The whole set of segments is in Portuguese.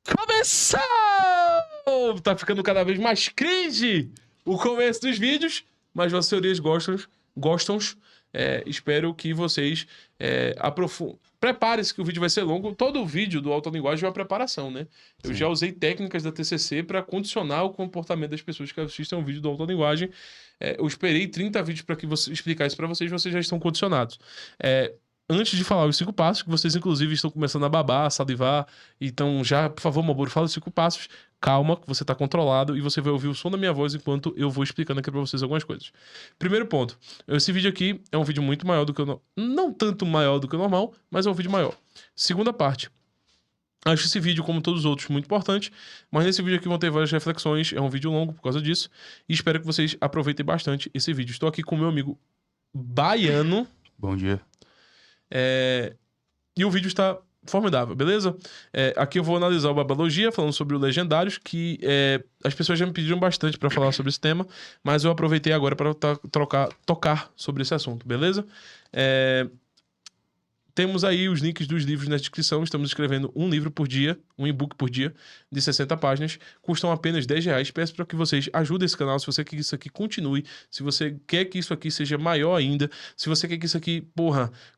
Começou! Tá ficando cada vez mais cringe o começo dos vídeos, mas vossas teorias gostam. Espero que vocês aprofundem. Prepare-se que o vídeo vai ser longo. Todo o vídeo do Autolinguagem é uma preparação, né? Eu já usei técnicas da TCC para condicionar o comportamento das pessoas que assistem um vídeo do Autolinguagem. Eu esperei 30 vídeos para explicar isso para vocês já estão condicionados. Antes de falar os 5 passos, que vocês inclusive estão começando a babar, a salivar, então já, por favor, Malboro, fala os 5 passos. Calma, que você tá controlado e você vai ouvir o som da minha voz enquanto eu vou explicando aqui pra vocês algumas coisas. Primeiro ponto, esse vídeo aqui é um vídeo muito maior do que o não tanto maior do que o normal, mas é um vídeo maior. Segunda parte. Acho esse vídeo, como todos os outros, muito importante, mas nesse vídeo aqui vão ter várias reflexões, é um vídeo longo por causa disso, e espero que vocês aproveitem bastante esse vídeo. Estou aqui com o meu amigo Baiano. Bom dia. E o vídeo está formidável, beleza? Aqui eu vou analisar o Babalogia, falando sobre o Legendários, que as pessoas já me pediram bastante para falar sobre esse tema, mas eu aproveitei agora para tocar sobre esse assunto, beleza? Temos aí os links dos livros na descrição. Estamos escrevendo um livro por dia, um e-book por dia, de 60 páginas. Custam apenas R$10. Peço para que vocês ajudem esse canal, se você quer que isso aqui continue, se você quer que isso aqui seja maior ainda, se você quer que isso aqui,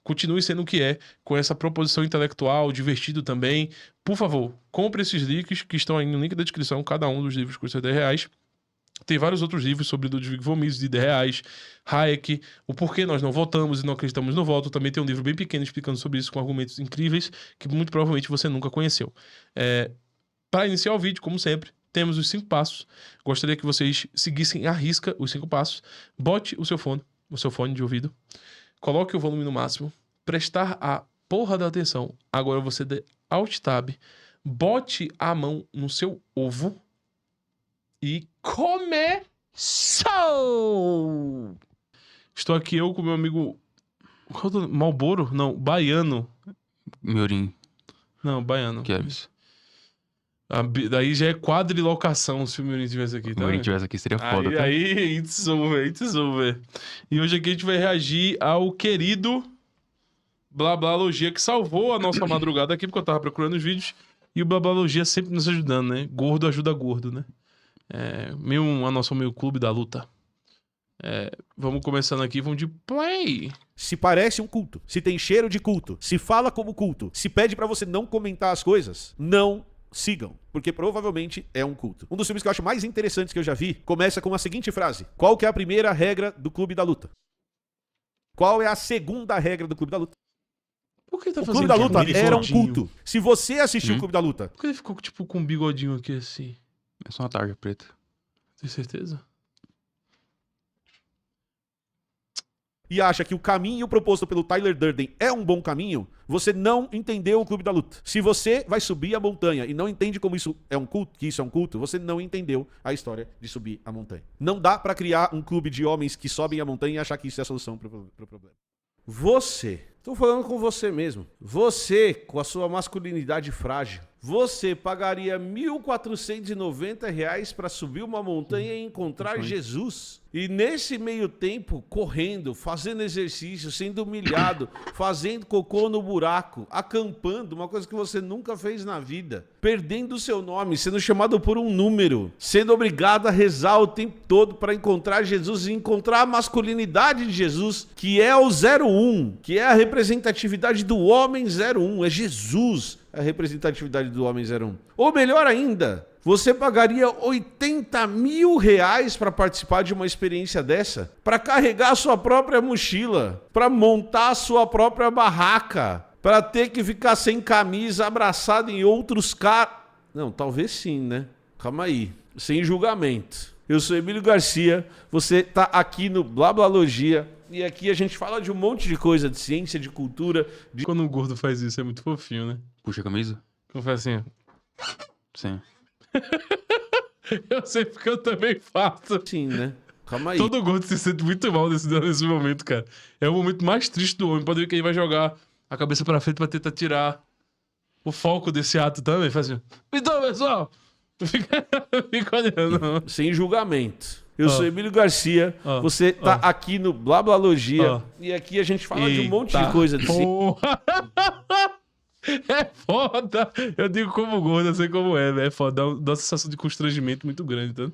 continue sendo o que é, com essa proposição intelectual, divertido também. Por favor, compre esses links que estão aí no link da descrição. Cada um dos livros custa R$10. Tem vários outros livros sobre Ludwig von Mises de R$10, Hayek, o porquê nós não votamos e não acreditamos no voto. Também tem um livro bem pequeno explicando sobre isso, com argumentos incríveis, que muito provavelmente você nunca conheceu. Para iniciar o vídeo, como sempre, temos os 5 passos. Gostaria que vocês seguissem à risca os 5 passos. Bote o seu fone de ouvido, coloque o volume no máximo, prestar a porra da atenção. Agora você dê Alt Tab, bote a mão no seu ovo e começou! Estou aqui eu com meu amigo Malboro? Não, Baiano. Miorim. Não, Baiano. Kevs. Daí já é quadrilocação se o Miorim estivesse aqui, tá? Se o Miorim estivesse aqui seria foda, tá? Aí, it's over. E hoje aqui a gente vai reagir ao querido Babalogia, que salvou a nossa madrugada aqui, porque eu tava procurando os vídeos. E o Babalogia sempre nos ajudando, né? Gordo ajuda gordo, né? A nossa meio clube da luta. Vamos começando aqui, vamos de play. Se parece um culto, se tem cheiro de culto, se fala como culto, se pede pra você não comentar as coisas, não sigam, porque provavelmente é um culto. Um dos filmes que eu acho mais interessantes que eu já vi começa com a seguinte frase: qual que é a primeira regra do clube da luta? Qual é a segunda regra do clube da luta? Por que ele tá O fazendo clube da luta bigodinho? era um culto. Se você assistiu o clube da luta, Por que ele ficou tipo com um bigodinho aqui assim? É só uma tarja preta. Tem certeza? e acha que o caminho proposto pelo Tyler Durden é um bom caminho, você não entendeu o clube da luta. Se você vai subir a montanha e não entende como isso é um culto, que isso é um culto, você não entendeu a história de subir a montanha. Não dá pra criar um clube de homens que sobem a montanha e achar que isso é a solução pro problema. Você, tô falando com você mesmo, você com a sua masculinidade frágil, você pagaria R$ 1.490 para subir uma montanha e encontrar Jesus? E nesse meio tempo, correndo, fazendo exercício, sendo humilhado, fazendo cocô no buraco, acampando, uma coisa que você nunca fez na vida, perdendo o seu nome, sendo chamado por um número, sendo obrigado a rezar o tempo todo para encontrar Jesus e encontrar a masculinidade de Jesus, que é o 01, que é a representatividade do homem 01, é Jesus a representatividade do homem 01. Ou melhor ainda, você pagaria R$80 mil para participar de uma experiência dessa? Para carregar a sua própria mochila, para montar a sua própria barraca, para ter que ficar sem camisa, abraçado em outros caras? Não, talvez sim, né? Calma aí, sem julgamento. Eu sou Emílio Garcia, você tá aqui no Blablalogia, e aqui a gente fala de um monte de coisa, de ciência, de cultura. Quando o gordo faz isso, é muito fofinho, né? Puxa a camisa? Como faz assim? Sim. Eu sei porque eu também faço. Sim, né? Calma aí. Todo gordo se sente muito mal nesse momento, cara. É o momento mais triste do homem. Pode ver que ele vai jogar a cabeça pra frente pra tentar tirar o foco desse ato também. Faz assim. Então, pessoal, fica olhando. Sem julgamento. Eu sou Emílio Garcia, você tá aqui no Blablalogia, e aqui a gente fala de um monte de coisa de ciência. É foda. Eu digo como gordo, eu sei como é, velho. É foda. Dá uma sensação de constrangimento muito grande, tá?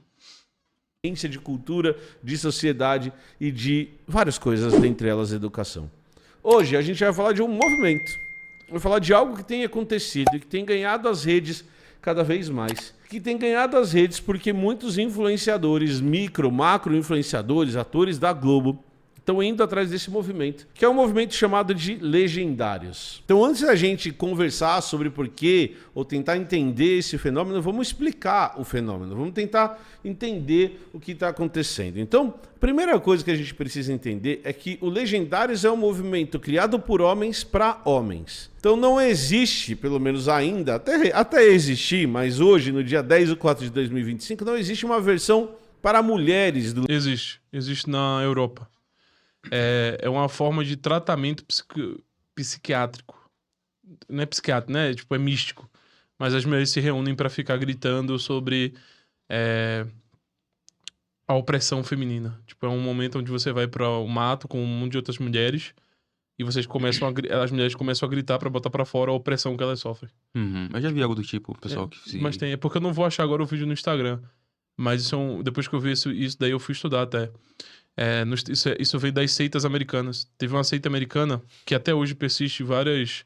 De cultura, de sociedade e de várias coisas, dentre elas educação. Hoje a gente vai falar de um movimento. Vai falar de algo que tem acontecido e que tem ganhado as redes cada vez mais. Que tem ganhado as redes porque muitos influenciadores, micro, macro influenciadores, atores da Globo, estão indo atrás desse movimento, que é um movimento chamado de legendários. Então, antes da gente conversar sobre porquê ou tentar entender esse fenômeno, vamos explicar o fenômeno, vamos tentar entender o que está acontecendo. Então, a primeira coisa que a gente precisa entender é que o Legendários é um movimento criado por homens para homens. Então, não existe, pelo menos ainda, até existir, mas hoje, no dia 10/4 de 2025, não existe uma versão para mulheres do... Existe na Europa. É uma forma de tratamento psiquiátrico. Não é psiquiátrico, né? Tipo, é místico. Mas as mulheres se reúnem pra ficar gritando sobre a opressão feminina. Tipo, é um momento onde você vai para o mato com um monte de outras mulheres e vocês começam as mulheres começam a gritar pra botar pra fora a opressão que elas sofrem. Eu já vi algo do tipo, pessoal que se... Mas tem, é porque eu não vou achar agora o vídeo no Instagram. Mas isso depois que eu vi isso daí eu fui estudar até. Isso veio das seitas americanas. Teve uma seita americana que até hoje persiste várias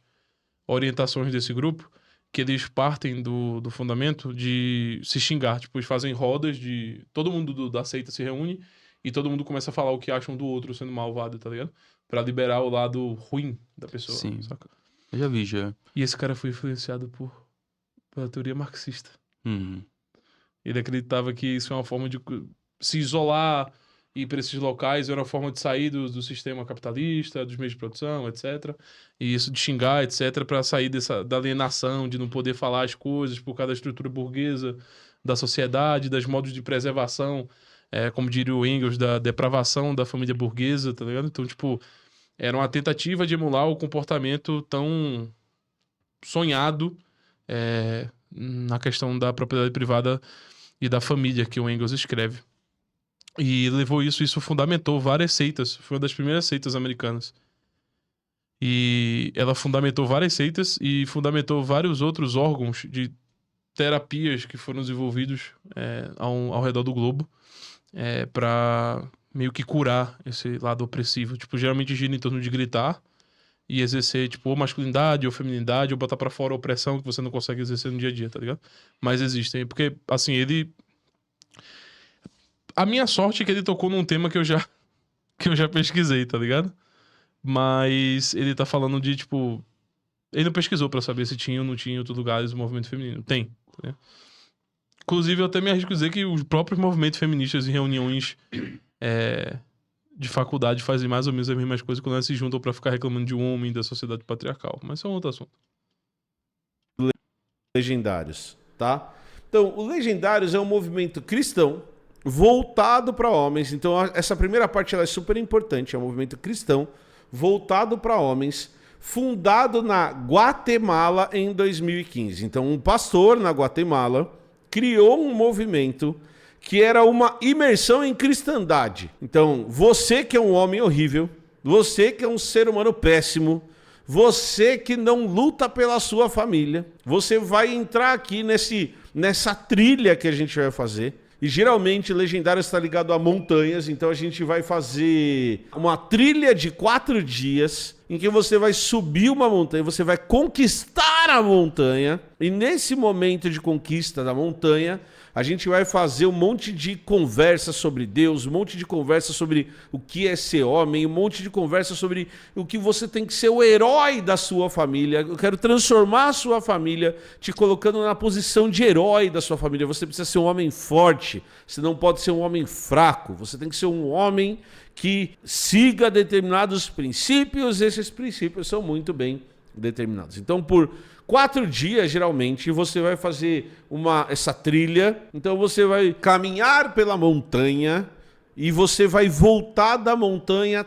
orientações desse grupo, que eles partem do fundamento de se xingar. Tipo, eles fazem rodas de... Todo mundo da seita se reúne e todo mundo começa a falar o que acham do outro sendo malvado, tá ligado? Pra liberar o lado ruim da pessoa. Sim, saca? eu já vi, já. E esse cara foi influenciado pela teoria marxista. Ele acreditava que isso é uma forma de se isolar e ir para esses locais era uma forma de sair do sistema capitalista, dos meios de produção, etc. E isso de xingar, etc., para sair da alienação, de não poder falar as coisas por causa da estrutura burguesa da sociedade, das modos de preservação, como diria o Engels, da depravação da família burguesa, tá ligado? Então, tipo, era uma tentativa de emular o comportamento tão sonhado na questão da propriedade privada e da família que o Engels escreve. E levou isso fundamentou várias seitas. Foi uma das primeiras seitas americanas. E ela fundamentou várias seitas e fundamentou vários outros órgãos de terapias que foram desenvolvidos ao redor do globo para meio que curar esse lado opressivo. Tipo, geralmente gira em torno de gritar e exercer, tipo, ou masculinidade ou feminidade, ou botar pra fora a opressão que você não consegue exercer no dia a dia, tá ligado? Mas existem. Porque, assim, ele... A minha sorte é que ele tocou num tema que eu já pesquisei, tá ligado? Mas ele tá falando de, tipo... Ele não pesquisou pra saber se tinha ou não tinha em outros lugares o movimento feminino. Tem, tá ligado? Inclusive, eu até me arrisco a dizer que os próprios movimentos feministas em reuniões de faculdade fazem mais ou menos as mesmas coisas quando elas se juntam pra ficar reclamando de um homem da sociedade patriarcal. Mas isso é um outro assunto. Legendários, tá? Então, o Legendários é um movimento cristão voltado para homens. Então, essa primeira parte ela é super importante. É um movimento cristão voltado para homens, fundado na Guatemala em 2015. Então, um pastor na Guatemala criou um movimento que era uma imersão em cristandade. Então, você que é um homem horrível, você que é um ser humano péssimo, você que não luta pela sua família, você vai entrar aqui nessa trilha que a gente vai fazer. E geralmente Legendário está ligado a montanhas, então a gente vai fazer uma trilha de 4 dias em que você vai subir uma montanha, você vai conquistar a montanha, e nesse momento de conquista da montanha, a gente vai fazer um monte de conversa sobre Deus, um monte de conversa sobre o que é ser homem, um monte de conversa sobre o que você tem que ser o herói da sua família. Eu quero transformar a sua família, te colocando na posição de herói da sua família. Você precisa ser um homem forte, você não pode ser um homem fraco, você tem que ser um homem que siga determinados princípios, esses princípios são muito bem determinados. Então, por 4 dias, geralmente, você vai fazer essa trilha. Então, você vai caminhar pela montanha e você vai voltar da montanha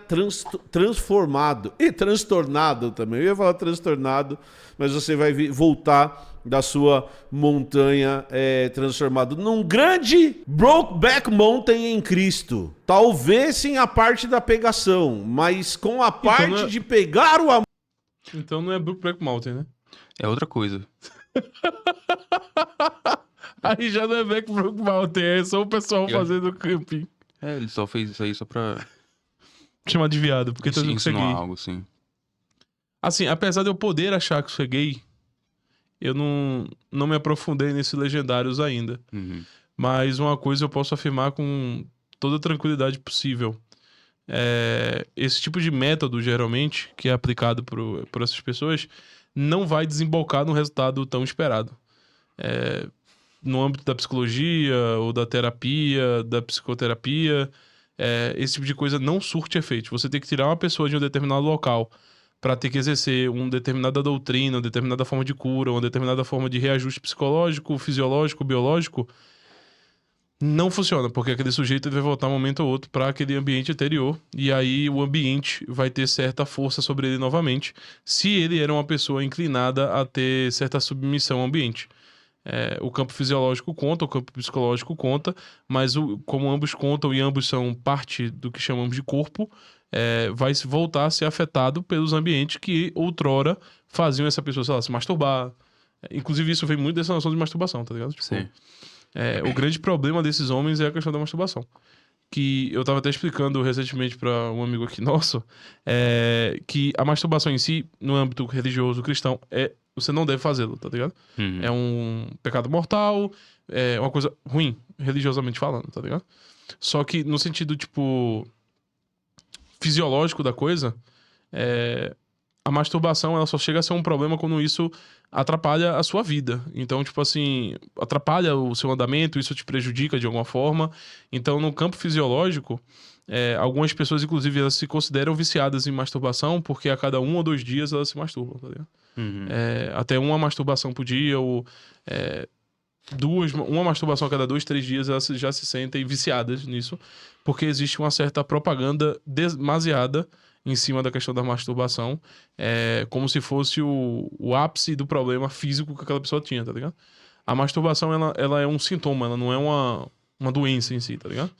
transformado e transtornado também. Eu ia falar transtornado, mas você vai voltar da sua montanha transformado num grande Brokeback Mountain em Cristo. Talvez sem a parte da pegação, mas com a parte de pegar o amor. Então não é Brokeback Mountain, né? É outra coisa. Aí já não é Backbrook Mountain, é só o pessoal fazendo camping. Ele só fez isso aí só pra Chamar de viado, porque tá dizendo que isso é insinuar gay. algo, assim. Assim, apesar de eu poder achar que isso é gay, eu não me aprofundei nesses legendários ainda. Uhum. Mas uma coisa eu posso afirmar com toda a tranquilidade possível. Esse tipo de método, geralmente, que é aplicado por essas pessoas, não vai desembocar no resultado tão esperado. No âmbito da psicologia, ou da terapia, da psicoterapia, esse tipo de coisa não surte efeito. Você tem que tirar uma pessoa de um determinado local para ter que exercer uma determinada doutrina, uma determinada forma de cura, uma determinada forma de reajuste psicológico, fisiológico, biológico. Não funciona, porque aquele sujeito vai voltar um momento ou outro para aquele ambiente anterior, e aí o ambiente vai ter certa força sobre ele novamente, se ele era uma pessoa inclinada a ter certa submissão ao ambiente. O campo fisiológico conta, o campo psicológico conta, mas como ambos contam e ambos são parte do que chamamos de corpo, vai voltar a ser afetado pelos ambientes que outrora faziam essa pessoa, sei lá, se masturbar. Inclusive isso vem muito dessa noção de masturbação, tá ligado? Tipo, Sim. o grande problema desses homens é a questão da masturbação. Que eu tava até explicando recentemente para um amigo aqui nosso, que a masturbação em si, no âmbito religioso cristão, você não deve fazê-lo, tá ligado? Uhum. É um pecado mortal, é uma coisa ruim, religiosamente falando, tá ligado? Só que no sentido, tipo, fisiológico da coisa, a masturbação ela só chega a ser um problema quando isso atrapalha a sua vida. Então, tipo assim, atrapalha o seu andamento, isso te prejudica de alguma forma. Então, no campo fisiológico, algumas pessoas, inclusive, elas se consideram viciadas em masturbação porque a cada 1 ou 2 dias elas se masturbam, tá ligado? Uhum. Até uma masturbação por dia, ou uma masturbação a cada 2, 3 dias, elas já se sentem viciadas nisso, porque existe uma certa propaganda demasiada em cima da questão da masturbação, como se fosse o ápice do problema físico que aquela pessoa tinha, tá ligado? A masturbação, ela é um sintoma, ela não é uma doença em si, tá ligado?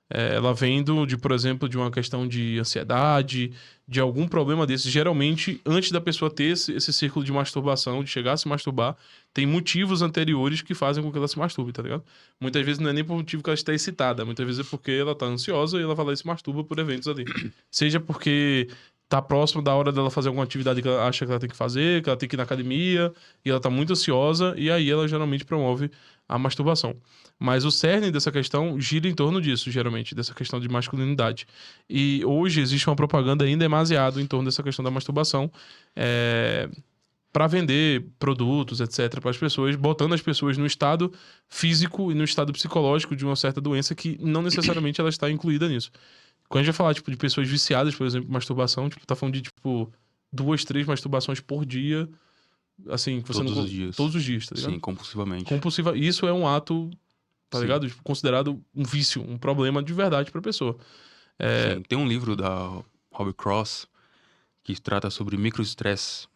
Ela vem por exemplo, de uma questão de ansiedade, de algum problema desse. Geralmente, antes da pessoa ter esse círculo de masturbação, de chegar a se masturbar, tem motivos anteriores que fazem com que ela se masturbe, tá ligado? Muitas vezes não é nem por motivo que ela está excitada, muitas vezes é porque ela tá ansiosa e ela vai lá e se masturba por eventos ali. Seja porque tá próximo da hora dela fazer alguma atividade que ela acha que ela tem que fazer, que ela tem que ir na academia, e ela tá muito ansiosa, e aí ela geralmente promove a masturbação. Mas o cerne dessa questão gira em torno disso, geralmente, dessa questão de masculinidade. E hoje existe uma propaganda ainda demasiado em torno dessa questão da masturbação, para vender produtos, etc., para as pessoas, botando as pessoas no estado físico e no estado psicológico de uma certa doença que não necessariamente ela está incluída nisso. Quando a gente vai falar, tipo, de pessoas viciadas, por exemplo, masturbação, tipo, tá falando de, tipo, 2, 3 masturbações por dia, assim, que você Todos os dias. Todos os dias, tá ligado? Sim, compulsivamente. Isso é um ato, tá Sim. ligado? Tipo, considerado um vício, um problema de verdade pra pessoa. Sim. Tem um livro da Hobby Cross que trata sobre microestresse.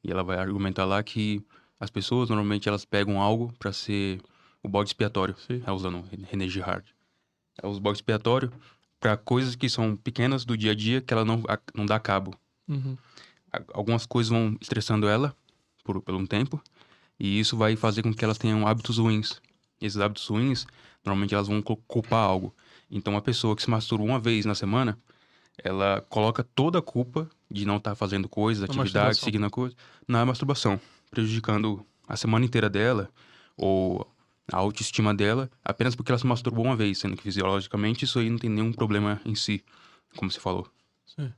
E ela vai argumentar lá que as pessoas, normalmente, elas pegam algo pra ser o bode expiatório. Sim. Usando René Girard. O bode expiatório pra coisas que são pequenas do dia a dia que ela não dá cabo. Uhum. Algumas coisas vão estressando ela por um tempo. E isso vai fazer com que elas tenham hábitos ruins. Esses hábitos ruins, normalmente elas vão culpar algo. Então, uma pessoa que se masturba uma vez na semana, ela coloca toda a culpa de não estar fazendo coisas, atividades, seguindo a coisa, na masturbação, prejudicando a semana inteira dela ou a autoestima dela, apenas porque ela se masturbou uma vez, sendo que fisiologicamente isso aí não tem nenhum problema em si, como você falou. Sim.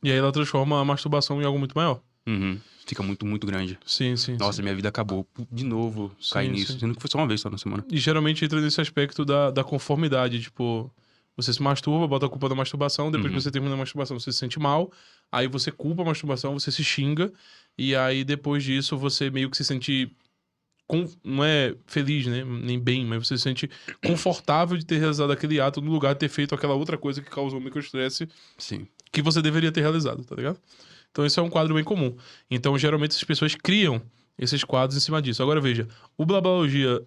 E aí ela transforma a masturbação em algo muito maior. Uhum. Fica muito, muito grande. Sim, sim. Nossa, sim. minha vida acabou. De novo, caí nisso. Sim. Sendo que foi só uma vez só na semana. E geralmente entra nesse aspecto da conformidade, tipo, você se masturba, bota a culpa da masturbação, depois que você termina a masturbação, você se sente mal, aí você culpa a masturbação, você se xinga, e aí depois disso você meio que se sente, não é feliz, né, nem bem, mas você se sente confortável de ter realizado aquele ato no lugar de ter feito aquela outra coisa que causou microestresse Sim. que você deveria ter realizado, tá ligado? Então isso é um quadro bem comum. Então geralmente as pessoas criam esses quadros em cima disso. Agora veja, o Blabologia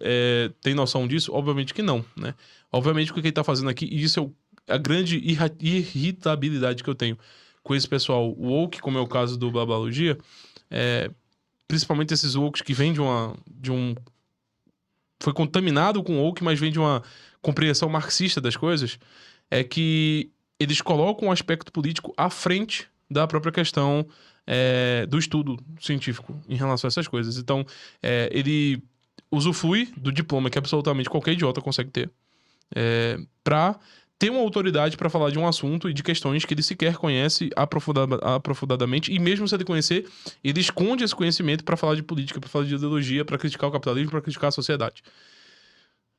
tem noção disso? Obviamente que não, né? Obviamente que o que ele tá fazendo aqui, e isso é a grande irritabilidade que eu tenho com esse pessoal woke, como é o caso do Blabologia, principalmente esses woke que vêm de um... Foi contaminado com woke, mas vem de uma compreensão marxista das coisas, é que eles colocam o aspecto político à frente da própria questão do estudo científico em relação a essas coisas. Então, ele usufrui do diploma que absolutamente qualquer idiota consegue ter, para ter uma autoridade para falar de um assunto e de questões que ele sequer conhece aprofundadamente, e mesmo se ele conhecer, ele esconde esse conhecimento para falar de política, para falar de ideologia, para criticar o capitalismo, para criticar a sociedade.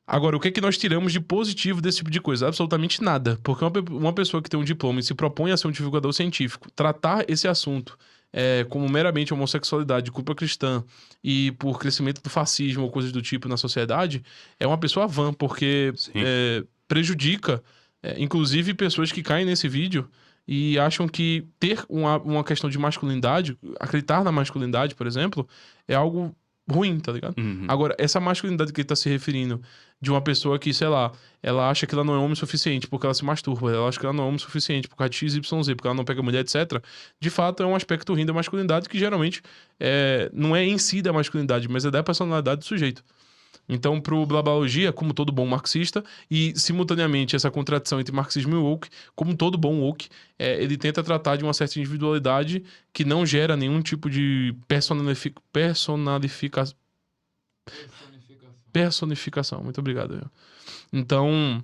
Agora, o que é que nós tiramos de positivo desse tipo de coisa? Absolutamente nada. Porque uma pessoa que tem um diploma e se propõe a ser um divulgador científico, tratar esse assunto como meramente homossexualidade, culpa cristã e por crescimento do fascismo ou coisas do tipo na sociedade, é uma pessoa vã, porque prejudica, inclusive, pessoas que caem nesse vídeo e acham que ter uma questão de masculinidade, acreditar na masculinidade, por exemplo, é algo ruim, tá ligado? Uhum. Agora, essa masculinidade que ele tá se referindo de uma pessoa que, sei lá, ela acha que ela não é homem suficiente porque ela se masturba, ela acha que ela não é homem suficiente por causa de XYZ, porque ela não pega mulher, etc. De fato, é um aspecto ruim da masculinidade que geralmente não é em si da masculinidade, mas é da personalidade do sujeito. Então, pro Blabalogia, como todo bom marxista, e simultaneamente essa contradição entre marxismo e woke, como todo bom woke, ele tenta tratar de uma certa individualidade que não gera nenhum tipo de personificação. Muito obrigado. Viu? Então,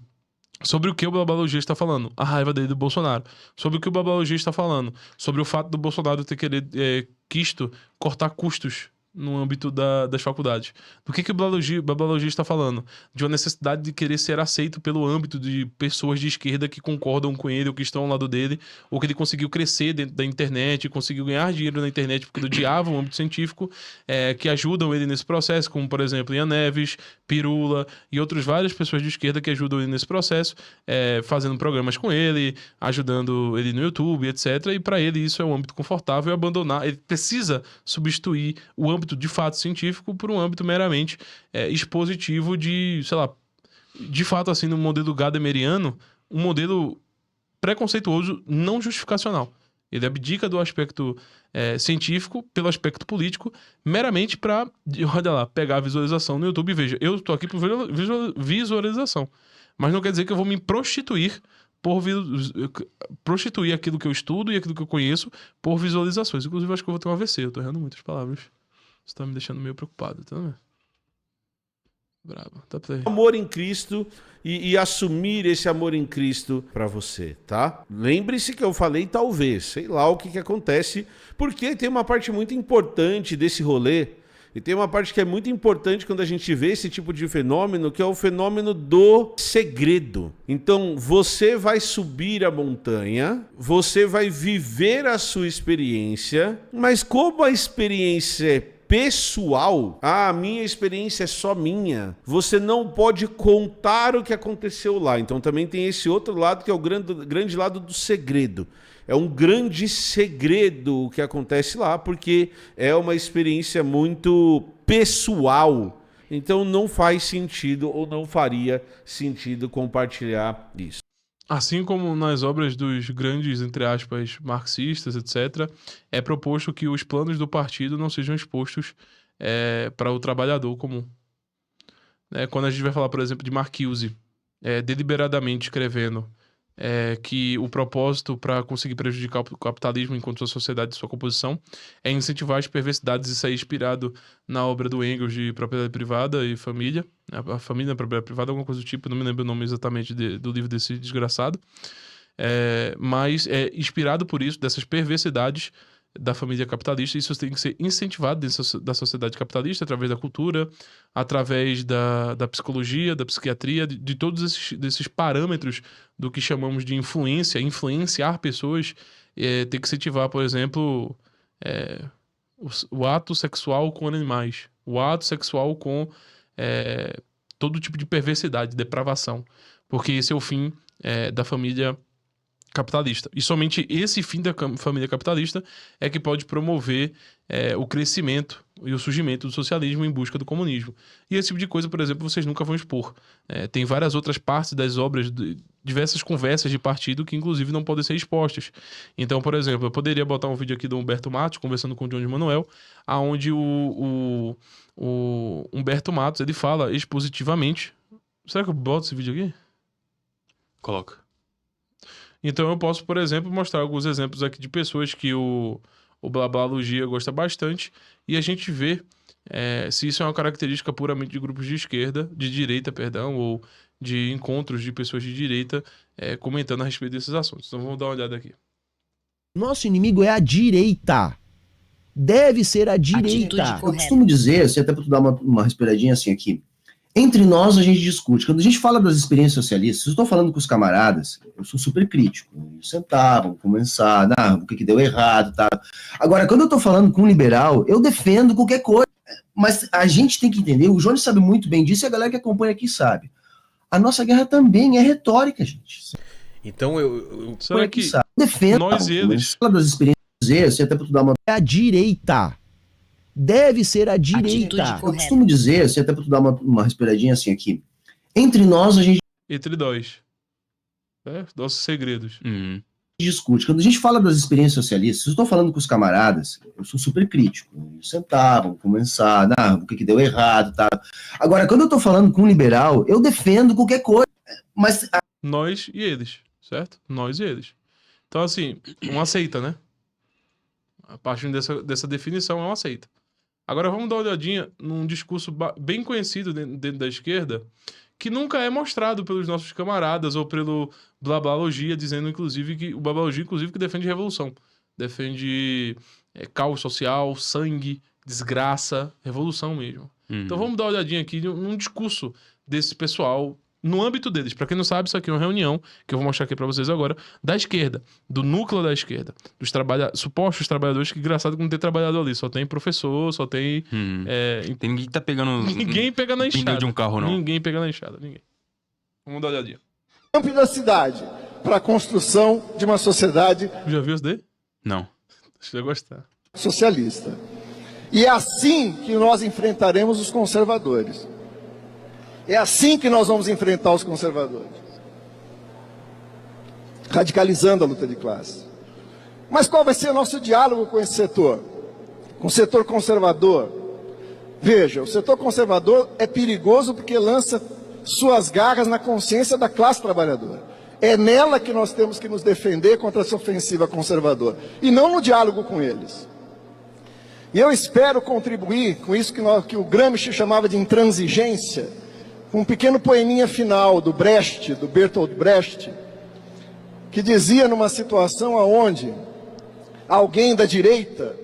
sobre o que o Blabalogia está falando? A raiva dele do Bolsonaro. Sobre o que o Blabalogia está falando? Sobre o fato do Bolsonaro ter quisto cortar custos no âmbito das faculdades. Do que o Blabalogia está falando? De uma necessidade de querer ser aceito pelo âmbito de pessoas de esquerda que concordam com ele, ou que estão ao lado dele, ou que ele conseguiu crescer dentro da internet, conseguiu ganhar dinheiro na internet porque ele odiava o âmbito científico, que ajudam ele nesse processo, como, por exemplo, Ian Neves, Pirula e outras várias pessoas de esquerda que ajudam ele nesse processo, fazendo programas com ele, ajudando ele no YouTube, etc. E para ele isso é um âmbito confortável, abandonar. Ele precisa substituir o âmbito de fato científico por um âmbito meramente expositivo de, sei lá, de fato, assim, no modelo gadameriano, um modelo preconceituoso não justificacional. Ele abdica do aspecto científico pelo aspecto político, meramente para, olha lá, pegar a visualização no YouTube e veja, eu tô aqui por visualização, mas não quer dizer que eu vou me prostituir prostituir aquilo que eu estudo e aquilo que eu conheço por visualizações. Inclusive, acho que eu vou ter um AVC, eu tô errando muitas palavras. Isso tá me deixando meio preocupado, tá vendo? Brabo, tá pra aí. Amor em Cristo e assumir esse amor em Cristo pra você, tá? Lembre-se que eu falei talvez, sei lá o que acontece, porque tem uma parte muito importante desse rolê, e tem uma parte que é muito importante quando a gente vê esse tipo de fenômeno, que é o fenômeno do segredo. Então, você vai subir a montanha, você vai viver a sua experiência, mas como a experiência é pessoal, a minha experiência é só minha, você não pode contar o que aconteceu lá. Então também tem esse outro lado que é o grande lado do segredo. É um grande segredo o que acontece lá, porque é uma experiência muito pessoal. Então não faz sentido ou não faria sentido compartilhar isso. Assim como nas obras dos grandes, entre aspas, marxistas, etc., é proposto que os planos do partido não sejam expostos para o trabalhador comum. Quando a gente vai falar, por exemplo, de Marcuse, deliberadamente escrevendo que o propósito para conseguir prejudicar o capitalismo enquanto a sociedade de sua composição é incentivar as perversidades, e sair inspirado na obra do Engels de propriedade privada e família, a família na propriedade privada, alguma coisa do tipo, não me lembro o nome exatamente do livro desse desgraçado, mas é inspirado por isso, dessas perversidades da família capitalista. Isso tem que ser incentivado dentro da sociedade capitalista, através da cultura, através da psicologia, da psiquiatria, de todos esses parâmetros do que chamamos de influenciar pessoas. Tem que incentivar, por exemplo, o ato sexual com animais, o ato sexual com todo tipo de perversidade, depravação, porque esse é o fim da família capitalista. E somente esse fim da família capitalista é que pode promover o crescimento e o surgimento do socialismo em busca do comunismo. E esse tipo de coisa, por exemplo, vocês nunca vão expor. Tem várias outras partes das obras, diversas conversas de partido que, inclusive, não podem ser expostas. Então, por exemplo, eu poderia botar um vídeo aqui do Humberto Matos, conversando com o Jones Manuel, onde o Humberto Matos, ele fala expositivamente... Será que eu boto esse vídeo aqui? Coloca. Então eu posso, por exemplo, mostrar alguns exemplos aqui de pessoas que o Blablalugia gosta bastante e a gente vê se isso é uma característica puramente de grupos de esquerda, de direita, perdão, ou de encontros de pessoas de direita comentando a respeito desses assuntos. Então vamos dar uma olhada aqui. Nosso inimigo é a direita. Deve ser a direita. Eu costumo dizer, assim, até para tu dar uma respiradinha assim aqui, entre nós a gente discute. Quando a gente fala das experiências socialistas, eu estou falando com os camaradas, eu sou super crítico. Eles sentavam, conversar, o que deu errado, tá? Agora, quando eu estou falando com um liberal, eu defendo qualquer coisa. Mas a gente tem que entender, o Jones sabe muito bem disso e a galera que acompanha aqui sabe. A nossa guerra também é retórica, gente. Então Será que defendo nós e eles... Fala das experiências, assim, até para tu dar uma... É a direita. Deve ser a direita. Eu costumo dizer, assim, até para tu dar uma respiradinha assim aqui, entre nós a gente Entre nós. Nossos segredos. discute. Quando a gente fala das experiências socialistas, eu estou falando com os camaradas, eu sou super crítico. Eles sentavam, conversar, o que deu errado, tá? Agora, quando eu estou falando com um liberal, eu defendo qualquer coisa. Mas Nós e eles, certo? Nós e eles. Então, assim, uma seita, né? A partir dessa definição, é uma seita. Agora vamos dar uma olhadinha num discurso bem conhecido dentro da esquerda, que nunca é mostrado pelos nossos camaradas ou pelo Blablalugia, dizendo inclusive que o Blablalugia inclusive que defende revolução, defende caos social, sangue, desgraça, revolução mesmo. Então vamos dar uma olhadinha aqui num discurso desse pessoal no âmbito deles. Pra quem não sabe, isso aqui é uma reunião, que eu vou mostrar aqui pra vocês agora, da esquerda, do núcleo da esquerda, dos supostos trabalhadores, que engraçado que não tem trabalhador ali, só tem professor, só tem... Tem ninguém que tá pegando... Ninguém pega na enxada. pneu de um carro, não. Ninguém pega na enxada, ninguém. Vamos dar uma olhadinha. Campo da cidade para a construção de uma sociedade Já viu isso daí? Não. Acho que vai gostar. socialista. E é assim que nós enfrentaremos os conservadores. É assim que nós vamos enfrentar os conservadores. Radicalizando a luta de classe. Mas qual vai ser o nosso diálogo com esse setor? Com o setor conservador? Veja, o setor conservador é perigoso porque lança suas garras na consciência da classe trabalhadora. É nela que nós temos que nos defender contra essa ofensiva conservadora. E não no diálogo com eles. E eu espero contribuir com isso que o Gramsci chamava de intransigência, um pequeno poeminha final do Brecht, do Bertolt Brecht, que dizia numa situação onde alguém da direita,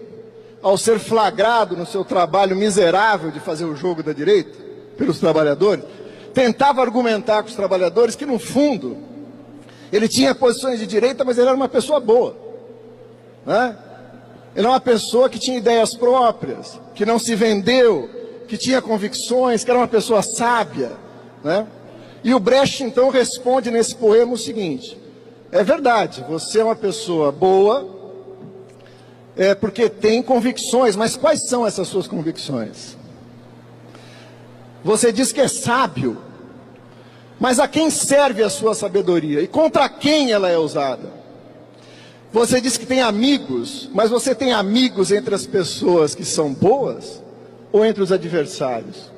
ao ser flagrado no seu trabalho miserável de fazer o jogo da direita, pelos trabalhadores, tentava argumentar com os trabalhadores que, no fundo, ele tinha posições de direita, mas ele era uma pessoa boa, né? Ele era uma pessoa que tinha ideias próprias, que não se vendeu, que tinha convicções, que era uma pessoa sábia, né? E o Brecht então responde nesse poema o seguinte: é verdade, você é uma pessoa boa, porque tem convicções, mas quais são essas suas convicções? Você diz que é sábio, mas a quem serve a sua sabedoria? E contra quem ela é usada? Você diz que tem amigos, mas você tem amigos entre as pessoas que são boas ou entre os adversários?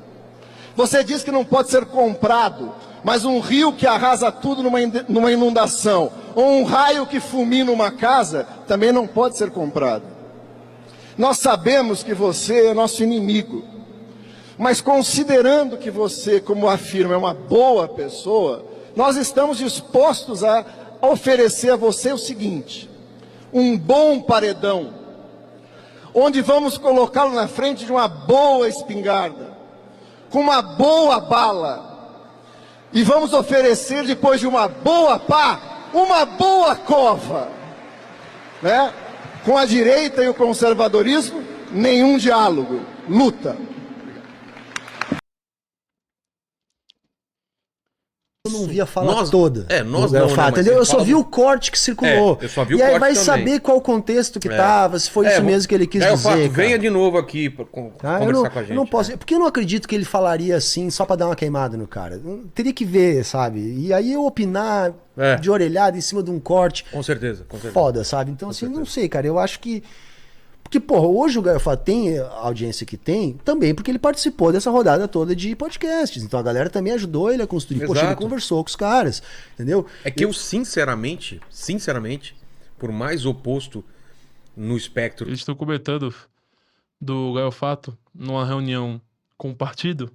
Você diz que não pode ser comprado, mas um rio que arrasa tudo numa inundação, ou um raio que fulmina uma casa, também não pode ser comprado. Nós sabemos que você é nosso inimigo, mas considerando que você, como afirma, é uma boa pessoa, nós estamos dispostos a oferecer a você o seguinte: um bom paredão, onde vamos colocá-lo na frente de uma boa espingarda, com uma boa bala, e vamos oferecer, depois de uma boa pá, uma boa cova, né? Com a direita e o conservadorismo, nenhum diálogo, luta. Eu não vi a fala Nós- toda. nós do não, Fato, né, mas entendeu? você Eu só fala vi do- o corte que circulou. Eu só vi o e aí corte vai também. saber qual o contexto que tava, se foi isso mesmo que ele quis Gael dizer. Fato, cara. venha de novo aqui pra Tá? conversar com a gente. Eu não posso, porque eu não acredito que ele falaria assim só pra dar uma queimada no cara. Eu teria que ver, sabe? E aí eu opinar de orelhada em cima de um corte. Com certeza, com certeza. Foda, sabe? Então, assim, não sei, cara. Eu acho que. Porque, porra, hoje o Gael Fato tem a audiência que tem também porque ele participou dessa rodada toda de podcasts. Então a galera também ajudou ele a construir. Poxa, ele Exato. conversou com os caras, entendeu? É que eu sinceramente, por mais oposto no espectro... Eles estão comentando do Gael Fato numa reunião com o partido,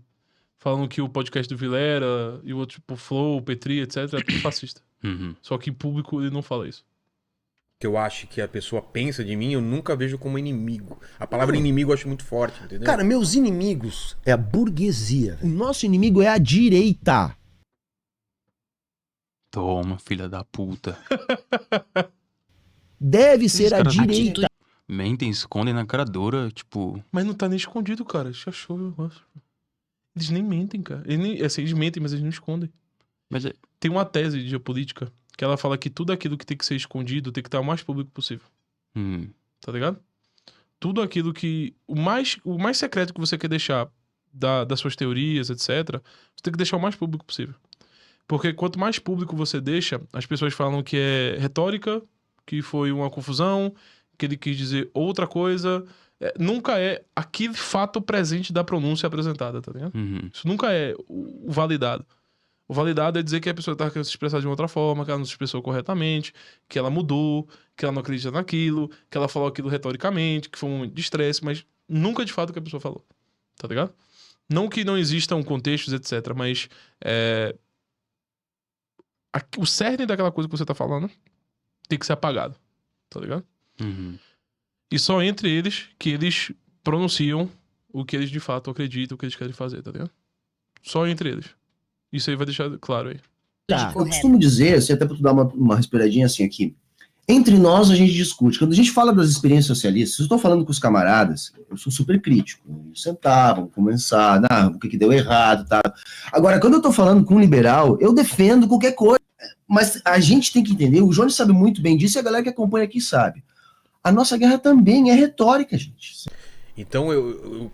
falando que o podcast do Vilera e o outro, tipo, Flow, Petri, etc., é tudo fascista. Uhum. Só que em público ele não fala isso. que eu acho que a pessoa pensa de mim, eu nunca vejo como inimigo. A palavra inimigo eu acho muito forte, entendeu? Cara, meus inimigos é a burguesia. O nosso inimigo é a direita. Toma, filha da puta. Deve ser a caras- direita. Mentem, escondem na cara dura, tipo... Mas não tá nem escondido, cara. Já achou, eu acho. Eles nem mentem, cara. Eles mentem, mas eles não escondem. Mas é... Tem uma tese de geopolítica que ela fala que tudo aquilo que tem que ser escondido tem que estar o mais público possível. Tá ligado? Tudo aquilo que... O mais secreto que você quer deixar das suas teorias, etc., você tem que deixar o mais público possível. Porque quanto mais público você deixa, as pessoas falam que é retórica, que foi uma confusão, que ele quis dizer outra coisa. Nunca é aquele fato presente da pronúncia apresentada, tá ligado? Isso nunca é o validado. O validado é dizer que a pessoa tá querendo se expressar de uma outra forma, que ela não se expressou corretamente, que ela mudou, que ela não acredita naquilo, que ela falou aquilo retoricamente, que foi um momento de estresse, mas nunca de fato o que a pessoa falou, tá ligado? Não que não existam contextos, etc., mas o cerne daquela coisa que você tá falando tem que ser apagado, tá ligado? E só entre eles que eles pronunciam o que eles de fato acreditam, o que eles querem fazer, tá ligado? Só entre eles. Isso aí vai deixar claro aí. Tá. Eu costumo dizer, assim, até para tu dar uma respiradinha assim aqui, entre nós a gente discute. Quando a gente fala das experiências socialistas, eu estou falando com os camaradas, eu sou super crítico. Eles sentavam, conversar, o que deu errado, tá? Agora, quando eu estou falando com um liberal, eu defendo qualquer coisa. Mas a gente tem que entender, o Jones sabe muito bem disso e a galera que acompanha aqui sabe. A nossa guerra também é retórica, gente. Então,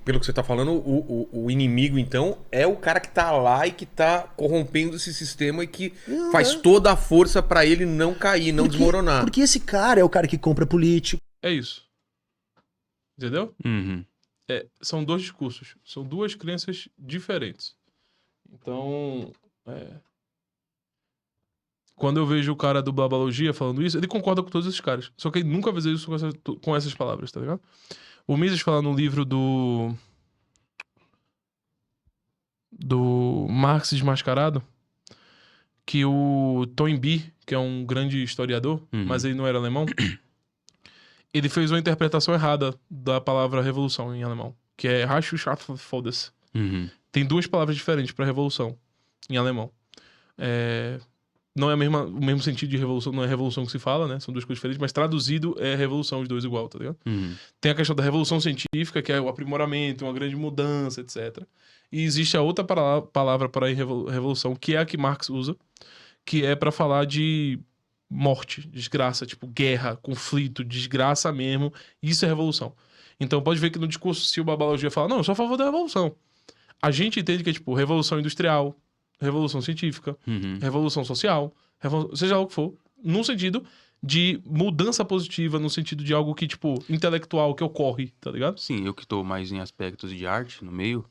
pelo que você tá falando, o inimigo, então, é o cara que tá lá e que tá corrompendo esse sistema e que faz toda a força pra ele não cair, não desmoronar. Porque esse cara é o cara que compra político. É isso. Entendeu? São dois discursos. São duas crenças diferentes. Então, quando eu vejo o cara do Blabalogia falando isso, ele concorda com todos esses caras. Só que ele nunca vai dizer isso com essas palavras, tá ligado? O Mises fala no livro do Marx Desmascarado que o Toynbee, que é um grande historiador, mas ele não era alemão, ele fez uma interpretação errada da palavra revolução em alemão, que é Reichsstaatfodes. Tem duas palavras diferentes para revolução em alemão. Não é o mesmo sentido de revolução, não é revolução que se fala, né? São duas coisas diferentes, mas traduzido é revolução, os dois igual, tá ligado? Tem a questão da revolução científica, que é o aprimoramento, uma grande mudança, etc. E existe a outra palavra para revolução, que é a que Marx usa, que é para falar de morte, desgraça, tipo guerra, conflito, desgraça mesmo. Isso é revolução. Então pode ver que no discurso, se o Babalogia fala, não, eu sou a favor da revolução. A gente entende que é tipo revolução industrial, revolução científica, revolução social, seja lá o que for, num sentido de mudança positiva, no sentido de algo que, tipo, intelectual, que ocorre, tá ligado? Sim, eu que tô mais em aspectos de arte no meio,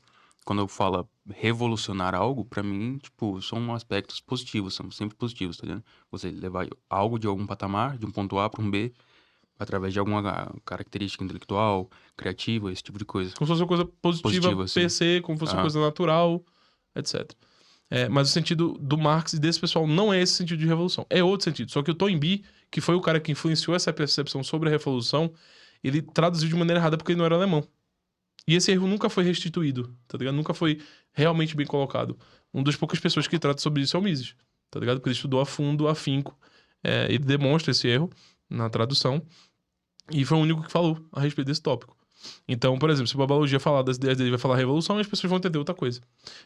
quando eu falo revolucionar algo, pra mim, tipo, são aspectos positivos, são sempre positivos, tá ligado? Você levar algo de algum patamar, de um ponto A pra um B, através de alguma característica intelectual, criativa, esse tipo de coisa. Como se fosse uma coisa positiva per se, como se fosse uma coisa natural, etc. Mas o sentido do Marx e desse pessoal não é esse sentido de revolução. É outro sentido. Só que o Toynbee, que foi o cara que influenciou essa percepção sobre a revolução, ele traduziu de maneira errada porque ele não era alemão. E esse erro nunca foi restituído, tá ligado? Nunca foi realmente bem colocado. Uma das poucas pessoas que trata sobre isso é o Mises, tá ligado? Porque ele estudou a fundo, afinco. Ele demonstra esse erro na tradução. E foi o único que falou a respeito desse tópico. Então, por exemplo, se o Babalogia falar das ideias dele, vai falar revolução, as pessoas vão entender outra coisa.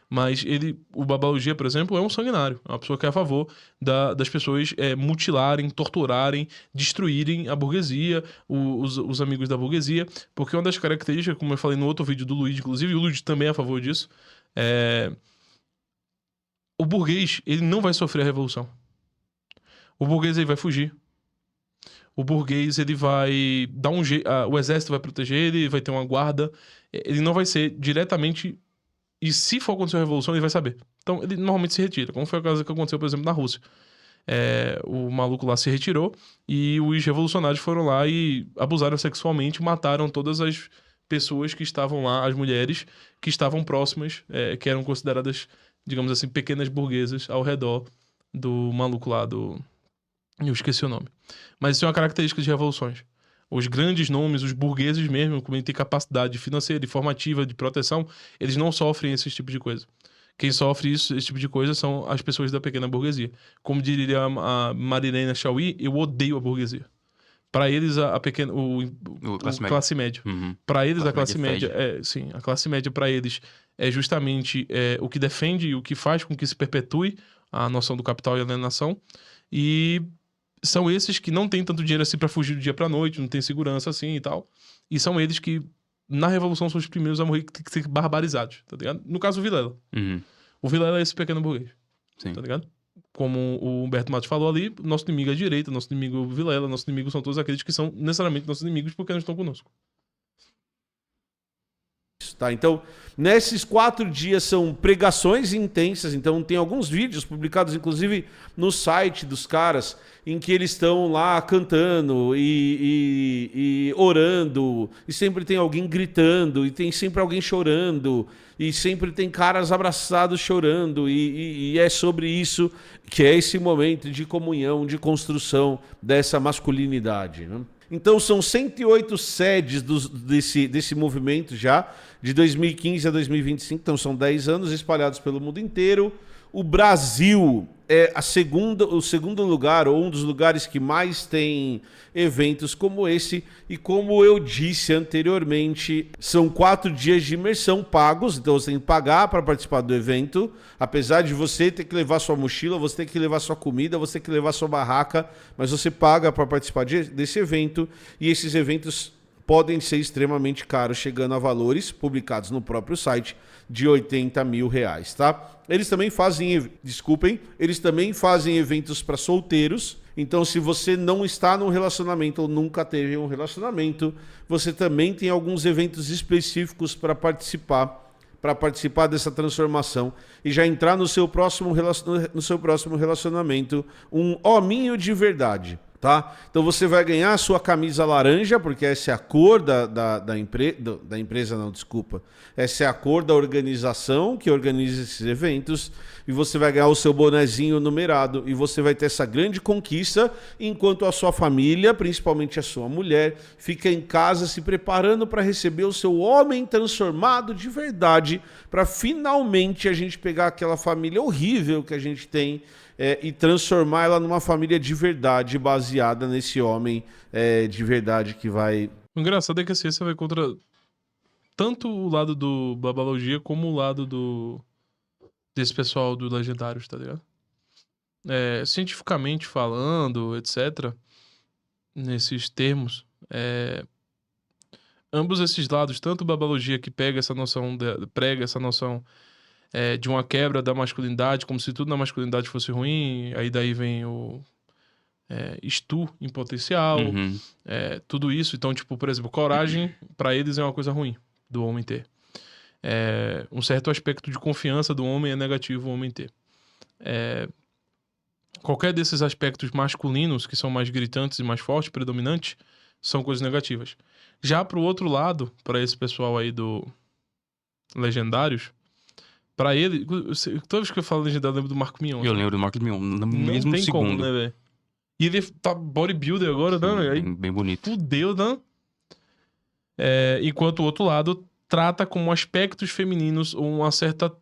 Mas o Babalogia, por exemplo, é um sanguinário. É uma pessoa que é a favor das pessoas mutilarem, torturarem, destruírem a burguesia, os amigos da burguesia. Porque uma das características, como eu falei no outro vídeo do Luigi, inclusive, o Luigi também é a favor disso, o burguês, ele não vai sofrer a revolução. O burguês, ele vai fugir. O burguês, ele vai dar um jeito... O exército vai proteger ele, vai ter uma guarda. Ele não vai ser diretamente... E se for acontecer uma revolução, ele vai saber. Então, ele normalmente se retira. Como foi o caso que aconteceu, por exemplo, na Rússia. O maluco lá se retirou e os revolucionários foram lá e abusaram sexualmente, mataram todas as pessoas que estavam lá, as mulheres que estavam próximas, que eram consideradas, digamos assim, pequenas burguesas ao redor do maluco lá do... Eu esqueci o nome. Mas isso é uma característica de revoluções. Os grandes nomes, os burgueses mesmo, como tem capacidade financeira, informativa, de proteção, eles não sofrem esse tipo de coisa. Quem sofre esse tipo de coisa são as pessoas da pequena burguesia. Como diria a Marilena Chauí, eu odeio a burguesia. Para eles, classe média. Uhum. Para eles, a classe média média... sim, a classe média para eles é justamente o que defende e o que faz com que se perpetue a noção do capital e alienação. E... são esses que não têm tanto dinheiro assim pra fugir do dia pra noite, não tem segurança assim e tal. E são eles que, na Revolução, são os primeiros a morrer, que tem que ser barbarizados, tá ligado? No caso, o Vilela. Uhum. O Vilela é esse pequeno burguês, Sim. tá ligado? Como o Humberto Matos falou ali, nosso inimigo é a direita, nosso inimigo é o Vilela, nosso inimigo são todos aqueles que são necessariamente nossos inimigos porque não estão conosco. Tá, então, nesses 4 dias são pregações intensas, então tem alguns vídeos publicados, inclusive, no site dos caras, em que eles estão lá cantando e orando, e sempre tem alguém gritando, e tem sempre alguém chorando, e sempre tem caras abraçados chorando, e é sobre isso que é esse momento de comunhão, de construção dessa masculinidade, né? Então são 108 sedes desse movimento já, de 2015 a 2025, então são 10 anos espalhados pelo mundo inteiro. O Brasil é o segundo lugar, ou um dos lugares que mais tem eventos como esse. E como eu disse anteriormente, são 4 dias de imersão pagos, então você tem que pagar para participar do evento. Apesar de você ter que levar sua mochila, você tem que levar sua comida, você tem que levar sua barraca, mas você paga para participar desse evento. E esses eventos podem ser extremamente caros, chegando a valores publicados no próprio site de R$80 mil, tá? Eles também fazem eventos para solteiros. Então, se você não está num relacionamento ou nunca teve um relacionamento, você também tem alguns eventos específicos para participar dessa transformação e já entrar no seu próximo relacionamento um hominho de verdade. Tá? Então você vai ganhar a sua camisa laranja, porque essa é a cor da empresa, não, desculpa. Essa é a cor da organização que organiza esses eventos. E você vai ganhar o seu bonezinho numerado. E você vai ter essa grande conquista, enquanto a sua família, principalmente a sua mulher, fica em casa se preparando para receber o seu homem transformado de verdade, para finalmente a gente pegar aquela família horrível que a gente tem e transformar ela numa família de verdade, baseada nesse homem de verdade que vai... O engraçado é que a ciência vai contra tanto o lado do Babalogia como o lado desse pessoal do Legendários, tá ligado? Cientificamente falando, etc., nesses termos, ambos esses lados, tanto o Babalogia que prega essa noção de uma quebra da masculinidade, como se tudo na masculinidade fosse ruim, aí daí vem o estu em potencial, tudo isso. Então, tipo, por exemplo, coragem, pra eles é uma coisa ruim do homem ter. Um certo aspecto de confiança do homem é negativo o homem ter. Qualquer desses aspectos masculinos, que são mais gritantes e mais fortes, predominantes, são coisas negativas. Já pro outro lado, pra esse pessoal aí do Legendários, pra ele, toda vez que eu falo legendário, eu lembro do Marco Mion. Eu lembro do Marco Mion, no mesmo tem segundo. Como, né, velho? E ele tá bodybuilder agora, né, velho? Bem bonito. Fudeu, né? Enquanto o outro lado trata como aspectos femininos uma certa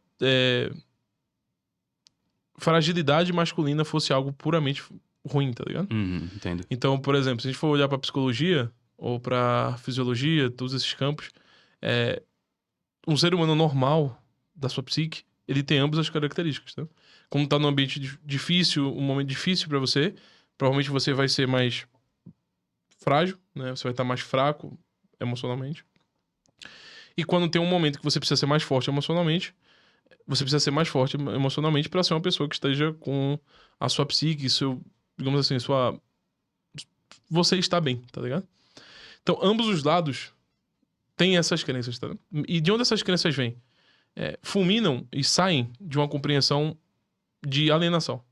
fragilidade masculina fosse algo puramente ruim, tá ligado? Entendo. Então, por exemplo, se a gente for olhar pra psicologia, ou para fisiologia, todos esses campos, um ser humano normal da sua psique, ele tem ambas as características, tá? Como tá num ambiente difícil, um momento difícil para você, provavelmente você vai ser mais frágil, né? Você vai estar mais fraco emocionalmente. E quando tem um momento que você precisa ser mais forte emocionalmente, você precisa ser mais forte emocionalmente para ser uma pessoa que esteja com a sua psique, seu, digamos assim, você está bem, tá ligado? Então, ambos os lados têm essas crenças, tá? E de onde essas crenças vêm? Fulminam e saem de uma compreensão de alienação.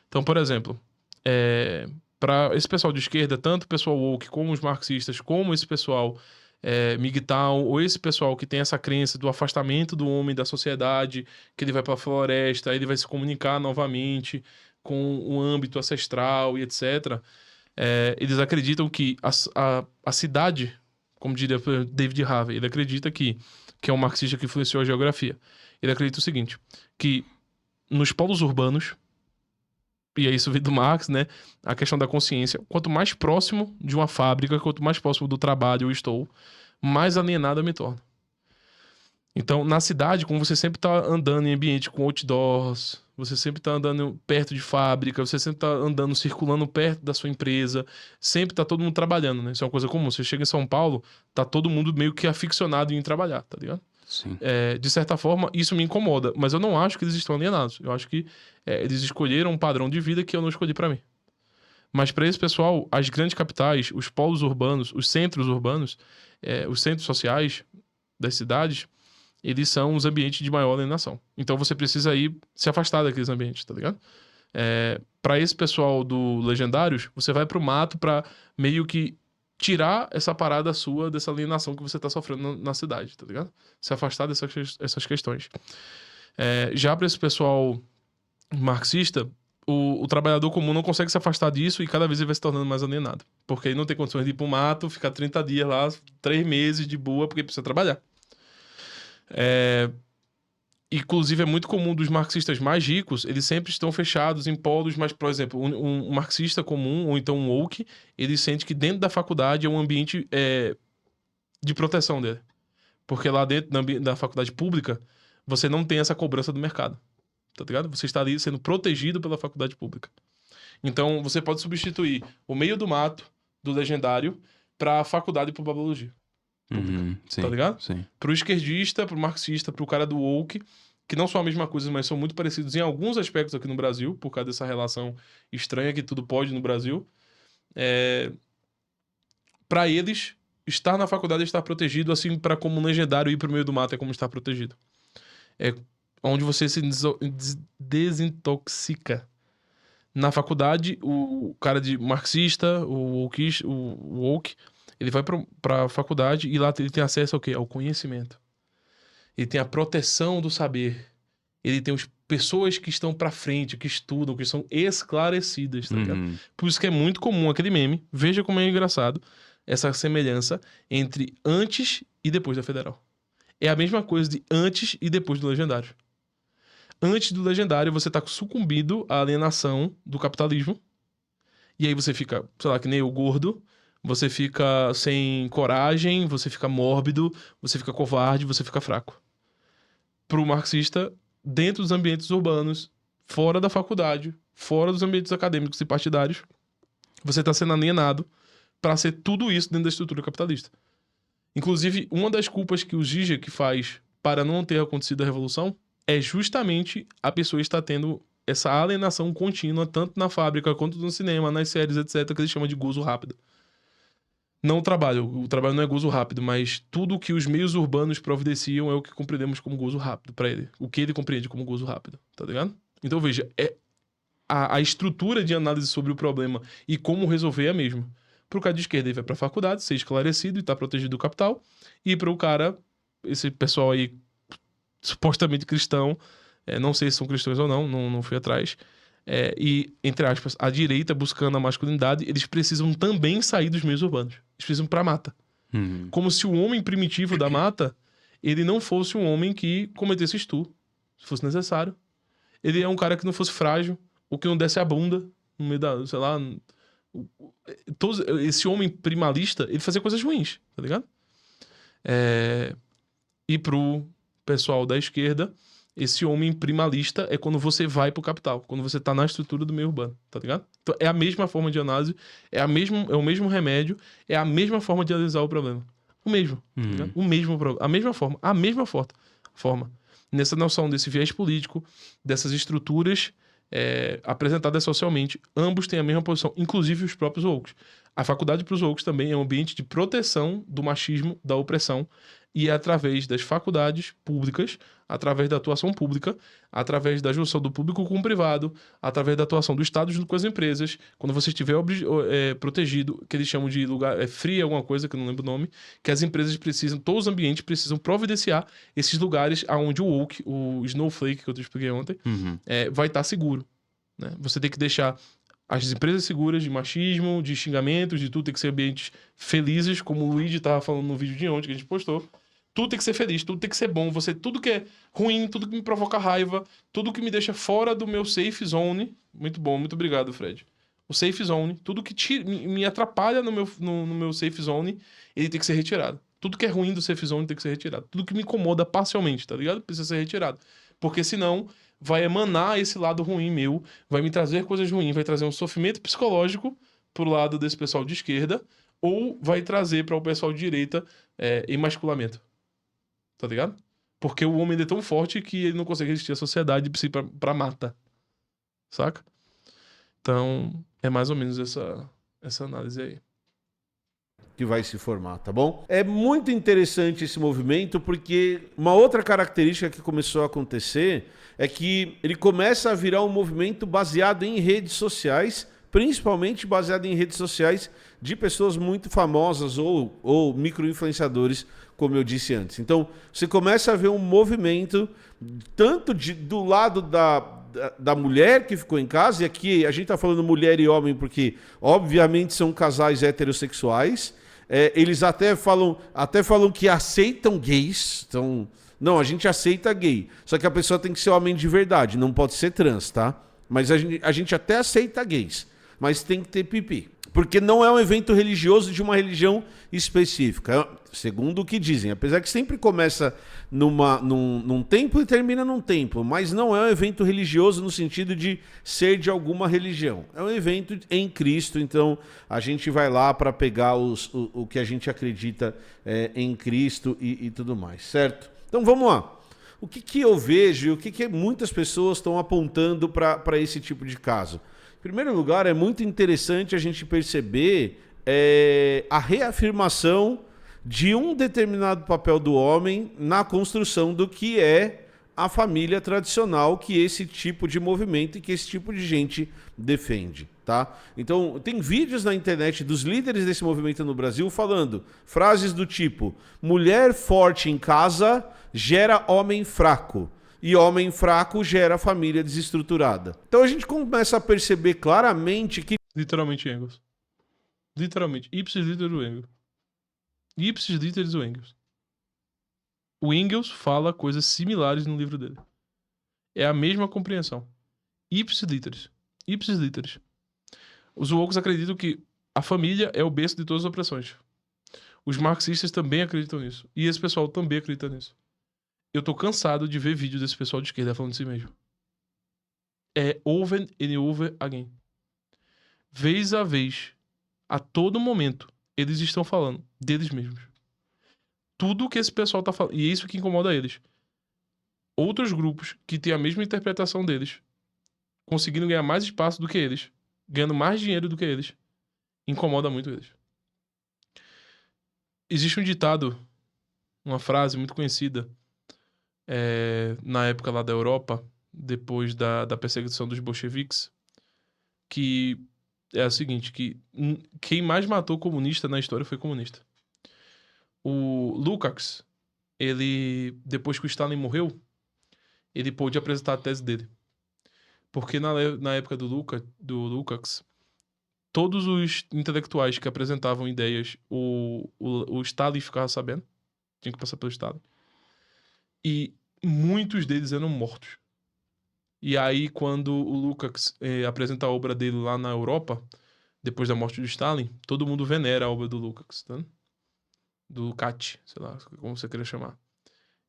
Então, por exemplo, para esse pessoal de esquerda, tanto o pessoal woke, como os marxistas, como esse pessoal MGTOW, ou esse pessoal que tem essa crença do afastamento do homem da sociedade, que ele vai para a floresta, ele vai se comunicar novamente com o âmbito ancestral e etc. Eles acreditam que a cidade, como diria David Harvey, ele acredita que é um marxista que influenciou a geografia. Ele acredita o seguinte, que nos polos urbanos, e aí isso vem do Marx, né? A questão da consciência. Quanto mais próximo de uma fábrica, quanto mais próximo do trabalho eu estou, mais alienado eu me torno. Então, na cidade, como você sempre está andando em ambiente com outdoors, você sempre está andando perto de fábrica, você sempre está andando, circulando perto da sua empresa, sempre está todo mundo trabalhando, né? Isso é uma coisa comum. Você chega em São Paulo, tá todo mundo meio que aficionado em trabalhar, tá ligado? Sim. De certa forma, isso me incomoda, mas eu não acho que eles estão alienados. Eu acho que eles escolheram um padrão de vida que eu não escolhi para mim. Mas para esse pessoal, as grandes capitais, os polos urbanos, os centros urbanos, os centros sociais das cidades, eles são os ambientes de maior alienação. Então você precisa ir se afastar daqueles ambientes, tá ligado? Para esse pessoal do Legendários, você vai pro mato para meio que tirar essa parada sua dessa alienação que você tá sofrendo na cidade, tá ligado? Se afastar dessas questões. Já para esse pessoal marxista, o trabalhador comum não consegue se afastar disso e cada vez ele vai se tornando mais alienado. Porque ele não tem condições de ir pro mato, ficar 30 dias lá, 3 meses de boa, porque precisa trabalhar. Inclusive, é muito comum dos marxistas mais ricos, eles sempre estão fechados em polos, mas, por exemplo, um marxista comum, ou então um woke, ele sente que dentro da faculdade é um ambiente de proteção dele. Porque lá dentro da faculdade pública, você não tem essa cobrança do mercado. Tá ligado? Você está ali sendo protegido pela faculdade pública. Então, você pode substituir o meio do mato, do Legendário, para a faculdade por biologia. Sim, Tá ligado? Sim. Pro esquerdista, pro marxista, pro cara do woke, que não são a mesma coisa, mas são muito parecidos em alguns aspectos aqui no Brasil, por causa dessa relação estranha que tudo pode no Brasil. Pra eles, estar na faculdade é estar protegido, assim para como um legendário ir pro meio do mato é como estar protegido. É onde você se desintoxica. Na faculdade, o cara de marxista, o woke, ele vai pra faculdade e lá ele tem acesso ao quê? Ao conhecimento. Ele tem a proteção do saber. Ele tem pessoas que estão pra frente, que estudam, que são esclarecidas, tá ligado? Por isso que é muito comum aquele meme. Veja como é engraçado essa semelhança entre antes e depois da Federal. É a mesma coisa de antes e depois do Legendário. Antes do Legendário, você tá sucumbido à alienação do capitalismo. E aí você fica, sei lá, que nem o gordo. Você fica sem coragem, você fica mórbido, você fica covarde, você fica fraco. Pro marxista, dentro dos ambientes urbanos, fora da faculdade, fora dos ambientes acadêmicos e partidários, você tá sendo alienado para ser tudo isso dentro da estrutura capitalista. Inclusive, uma das culpas que o Zizek faz para não ter acontecido a revolução é justamente a pessoa estar tendo essa alienação contínua, tanto na fábrica quanto no cinema, nas séries, etc., que ele chama de gozo rápido. Não o trabalho não é gozo rápido, mas tudo que os meios urbanos providenciam é o que compreendemos como gozo rápido para ele. O que ele compreende como gozo rápido, tá ligado? Então veja, a estrutura de análise sobre o problema e como resolver é a mesma. Pro cara de esquerda, ele vai pra faculdade, ser esclarecido e tá protegido do capital. E pro cara, esse pessoal aí, supostamente cristão, não sei se são cristãos ou não fui atrás, e, entre aspas, a direita buscando a masculinidade, eles precisam também sair dos meios urbanos. Eles precisam pra mata. Como se o homem primitivo da mata, ele não fosse um homem que cometesse estupro, se fosse necessário. Ele é um cara que não fosse frágil, ou que não desse a bunda no meio da, sei lá, Esse homem primalista, ele fazia coisas ruins, tá ligado? E pro pessoal da esquerda, esse homem primalista é quando você vai pro capital, quando você tá na estrutura do meio urbano, tá ligado? Então é a mesma forma de análise, é o mesmo remédio, é a mesma forma de analisar o problema. O mesmo, tá ligado? O mesmo problema, a mesma forma. Nessa noção desse viés político, dessas estruturas apresentadas socialmente, ambos têm a mesma posição, inclusive os próprios woke. A faculdade para os woke também é um ambiente de proteção do machismo, da opressão, e é através das faculdades públicas, através da atuação pública, através da junção do público com o privado, através da atuação do Estado junto com as empresas, quando você estiver protegido, que eles chamam de lugar free, alguma coisa, que eu não lembro o nome, que as empresas precisam, todos os ambientes precisam providenciar esses lugares onde o woke, o snowflake, que eu te expliquei ontem, vai estar seguro. Né? Você tem que deixar as empresas seguras de machismo, de xingamentos, de tudo, tem que ser ambientes felizes, como o Luigi estava falando no vídeo de ontem que a gente postou. Tudo tem que ser feliz, tudo tem que ser bom. Tudo que é ruim, tudo que me provoca raiva, tudo que me deixa fora do meu safe zone. Muito bom, muito obrigado, Fred. O safe zone, tudo que me atrapalha no meu safe zone, ele tem que ser retirado. Tudo que é ruim do safe zone tem que ser retirado. Tudo que me incomoda parcialmente, tá ligado? Precisa ser retirado. Porque senão vai emanar esse lado ruim meu, vai me trazer coisas ruins, vai trazer um sofrimento psicológico pro lado desse pessoal de esquerda, ou vai trazer para o pessoal de direita emasculamento. Tá ligado? Porque o homem é tão forte que ele não consegue resistir à sociedade e precisa ir pra mata. Saca? Então, é mais ou menos essa análise aí. Que vai se formar, tá bom? É muito interessante esse movimento porque uma outra característica que começou a acontecer é que ele começa a virar um movimento baseado em redes sociais, principalmente baseado em redes sociais de pessoas muito famosas ou micro-influenciadores, como eu disse antes. Então, você começa a ver um movimento tanto do lado da mulher que ficou em casa, e aqui a gente tá falando mulher e homem porque, obviamente, são casais heterossexuais. Eles até falam que aceitam gays. Então, não, a gente aceita gay. Só que a pessoa tem que ser homem de verdade, não pode ser trans, tá? Mas a gente até aceita gays, mas tem que ter pipi. Porque não é um evento religioso de uma religião específica, segundo o que dizem. Apesar que sempre começa num templo e termina num templo, mas não é um evento religioso no sentido de ser de alguma religião. É um evento em Cristo, então a gente vai lá para pegar o que a gente acredita em Cristo e tudo mais, certo? Então vamos lá. O que eu vejo e o que muitas pessoas estão apontando para esse tipo de caso? Em primeiro lugar, é muito interessante a gente perceber a reafirmação de um determinado papel do homem na construção do que é a família tradicional que esse tipo de movimento e que esse tipo de gente defende, tá? Então, tem vídeos na internet dos líderes desse movimento no Brasil falando frases do tipo: mulher forte em casa gera homem fraco. E homem fraco gera família desestruturada. Então a gente começa a perceber claramente que... Literalmente Engels. Literalmente. Ipsis literis Engels. Ipsis literis Engels. O Engels fala coisas similares no livro dele. É a mesma compreensão. Ipsis literis. Ipsis literis. Os woke acreditam que a família é o berço de todas as opressões. Os marxistas também acreditam nisso. E esse pessoal também acredita nisso. Eu tô cansado de ver vídeos desse pessoal de esquerda falando de si mesmo. É over and over again. Vez a vez, a todo momento, eles estão falando deles mesmos. Tudo que esse pessoal tá falando, e é isso que incomoda eles. Outros grupos que têm a mesma interpretação deles, conseguindo ganhar mais espaço do que eles, ganhando mais dinheiro do que eles, incomoda muito eles. Existe um ditado, uma frase muito conhecida, na época lá da Europa, depois da perseguição dos bolcheviques, que é a seguinte, que quem mais matou comunista na história foi comunista. O Lukács, ele, depois que o Stalin morreu, ele pôde apresentar a tese dele. Porque na época do Lukács, todos os intelectuais que apresentavam ideias, o Stalin ficava sabendo, tinha que passar pelo Stalin. E muitos deles eram mortos. E aí, quando o Lukács apresenta a obra dele lá na Europa, depois da morte do Stalin, todo mundo venera a obra do Lukács, tá? Do Kat, sei lá, como você queria chamar.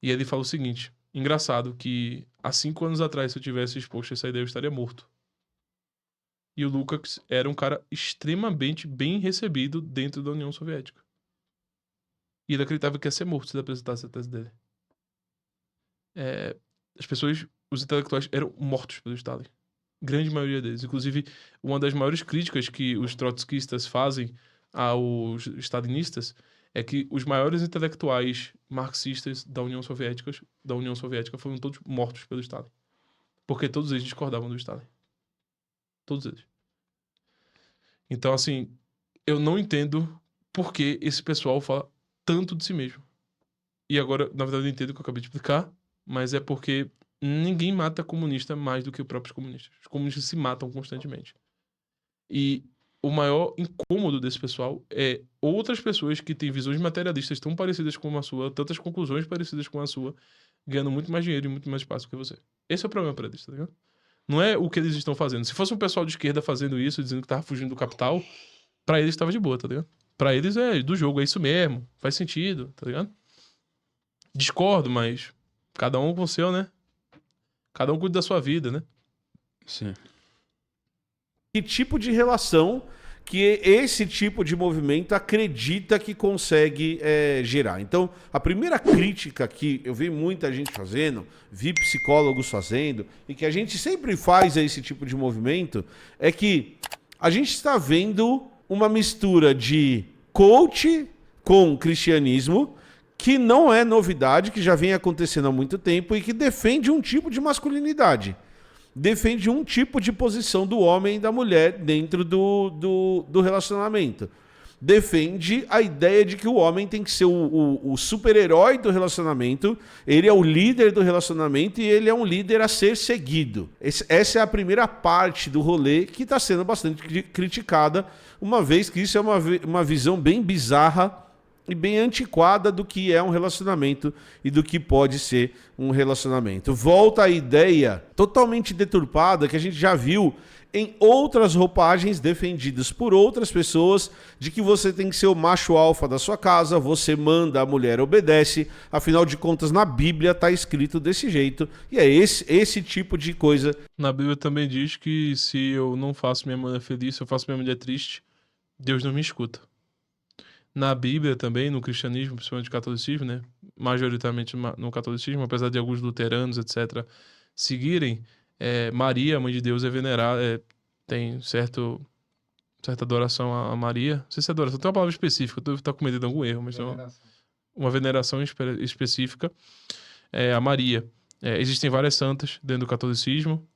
E ele fala o seguinte, engraçado que há 5 anos atrás, se eu tivesse exposto essa ideia, eu estaria morto. E o Lukács era um cara extremamente bem recebido dentro da União Soviética. E ele acreditava que ia ser morto se ele apresentasse a tese dele. As pessoas, os intelectuais, eram mortos pelo Stalin. Grande maioria deles. Inclusive, uma das maiores críticas que os trotskistas fazem aos stalinistas é que os maiores intelectuais marxistas da União Soviética foram todos mortos pelo Stalin. Porque todos eles discordavam do Stalin. Todos eles. Então, assim, eu não entendo por que esse pessoal fala tanto de si mesmo. E agora, na verdade, eu entendo o que eu acabei de explicar, mas é porque ninguém mata comunista mais do que os próprios comunistas. Os comunistas se matam constantemente. E o maior incômodo desse pessoal é outras pessoas que têm visões materialistas tão parecidas com a sua, tantas conclusões parecidas com a sua, ganhando muito mais dinheiro e muito mais espaço que você. Esse é o problema para eles, tá ligado? Não é o que eles estão fazendo. Se fosse um pessoal de esquerda fazendo isso, dizendo que tava fugindo do capital, pra eles tava de boa, tá ligado? Pra eles é do jogo, é isso mesmo, faz sentido, tá ligado? Discordo, mas cada um com o seu, né? Cada um cuida da sua vida, né? Sim. Que tipo de relação que esse tipo de movimento acredita que consegue gerar? Então, a primeira crítica que eu vi muita gente fazendo, vi psicólogos fazendo, e que a gente sempre faz a esse tipo de movimento, é que a gente está vendo uma mistura de coach com cristianismo, que não é novidade, que já vem acontecendo há muito tempo e que defende um tipo de masculinidade. Defende um tipo de posição do homem e da mulher dentro do relacionamento. Defende a ideia de que o homem tem que ser o super-herói do relacionamento, ele é o líder do relacionamento e ele é um líder a ser seguido. Essa é a primeira parte do rolê que está sendo bastante criticada, uma vez que isso é uma visão bem bizarra e bem antiquada do que é um relacionamento e do que pode ser um relacionamento. Volta a ideia totalmente deturpada que a gente já viu em outras roupagens defendidas por outras pessoas de que você tem que ser o macho alfa da sua casa, você manda, a mulher obedece, afinal de contas na Bíblia está escrito desse jeito e é esse tipo de coisa. Na Bíblia também diz que se eu não faço minha mulher feliz, se eu faço minha mulher triste, Deus não me escuta. Na Bíblia também, no cristianismo, principalmente no catolicismo, né? Majoritariamente no catolicismo, apesar de alguns luteranos, etc., seguirem, Maria, a mãe de Deus, é venerada, tem certa adoração a Maria. Não sei se é adoração, tem uma palavra específica, eu devo estar cometendo algum erro, mas uma veneração específica a Maria. Existem várias santas dentro do catolicismo.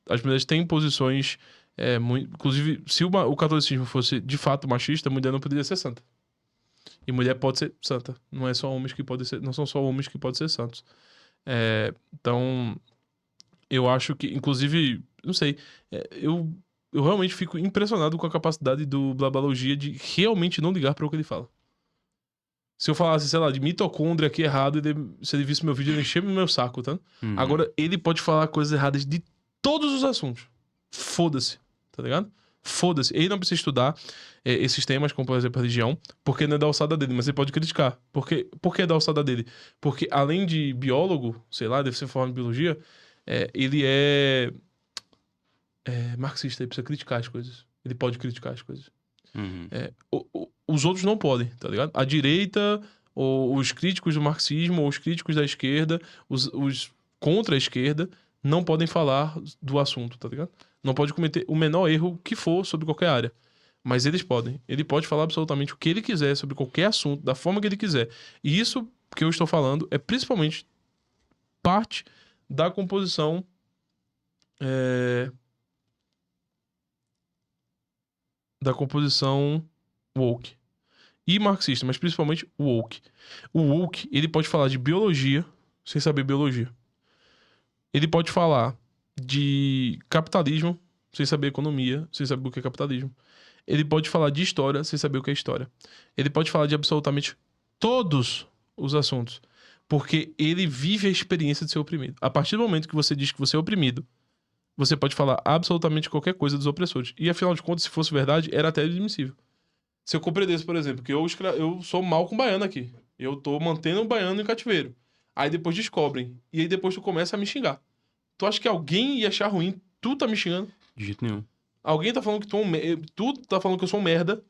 As mulheres têm posições... inclusive, se o catolicismo fosse de fato machista, a mulher não poderia ser santa. E mulher pode ser santa. Não é só homens que podem ser, não são só homens que podem ser santos. Então, eu acho que, inclusive, não sei, eu realmente fico impressionado com a capacidade do Blabalogia de realmente não ligar para o que ele fala. Se eu falasse, sei lá, de mitocôndria aqui errado, se ele visse meu vídeo, ele enchia o meu saco, tá? Uhum. Agora, ele pode falar coisas erradas de todos os assuntos. Foda-se, tá ligado? Foda-se. Ele não precisa estudar esses temas, como por exemplo a religião, porque não é da alçada dele, mas ele pode criticar. Por que é da alçada dele? Porque além de biólogo, sei lá, deve ser formado em biologia, ele é marxista, ele precisa criticar as coisas. Ele pode criticar as coisas. Uhum. Os outros não podem, tá ligado? A direita, ou os críticos do marxismo, ou os críticos da esquerda, os contra a esquerda, não podem falar do assunto, tá ligado? Não pode cometer o menor erro que for sobre qualquer área. Mas eles podem. Ele pode falar absolutamente o que ele quiser sobre qualquer assunto, da forma que ele quiser. E isso que eu estou falando é principalmente parte da composição woke. E marxista, mas principalmente woke. O woke, ele pode falar de biologia sem saber biologia. Ele pode falar de capitalismo sem saber economia, sem saber o que é capitalismo. Ele pode falar de história sem saber o que é história. Ele pode falar de absolutamente todos os assuntos, porque ele vive a experiência de ser oprimido. A partir do momento que você diz que você é oprimido, você pode falar absolutamente qualquer coisa dos opressores. E afinal de contas, se fosse verdade, era até admissível. Se eu compreendesse, por exemplo, que eu sou mal com baiano aqui. Eu tô mantendo o baiano em cativeiro. Aí depois descobrem. E aí depois tu começa a me xingar. Tu acha que alguém ia achar ruim? Tu tá me xingando? De jeito nenhum. Alguém tá falando que tu tá falando que eu sou um merda,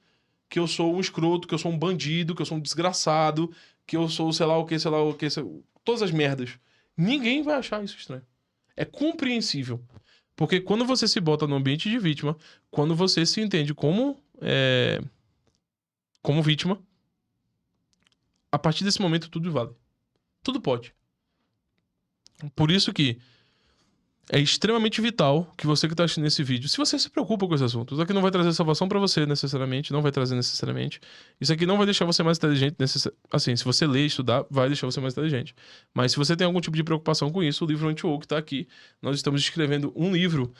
que eu sou um escroto, que eu sou um bandido, que eu sou um desgraçado, que eu sou sei lá o que, todas as merdas. Ninguém vai achar isso estranho. É compreensível. Porque quando você se bota no ambiente de vítima, quando você se entende como vítima, a partir desse momento tudo vale. Tudo pode. Por isso que é extremamente vital que você que está assistindo esse vídeo, se você se preocupa com esse assunto, isso aqui não vai trazer salvação para você necessariamente, não vai trazer necessariamente. Isso aqui não vai deixar você mais inteligente, assim, se você ler e estudar, vai deixar você mais inteligente. Mas se você tem algum tipo de preocupação com isso, o livro Anti-Woke está aqui. Nós estamos escrevendo um livro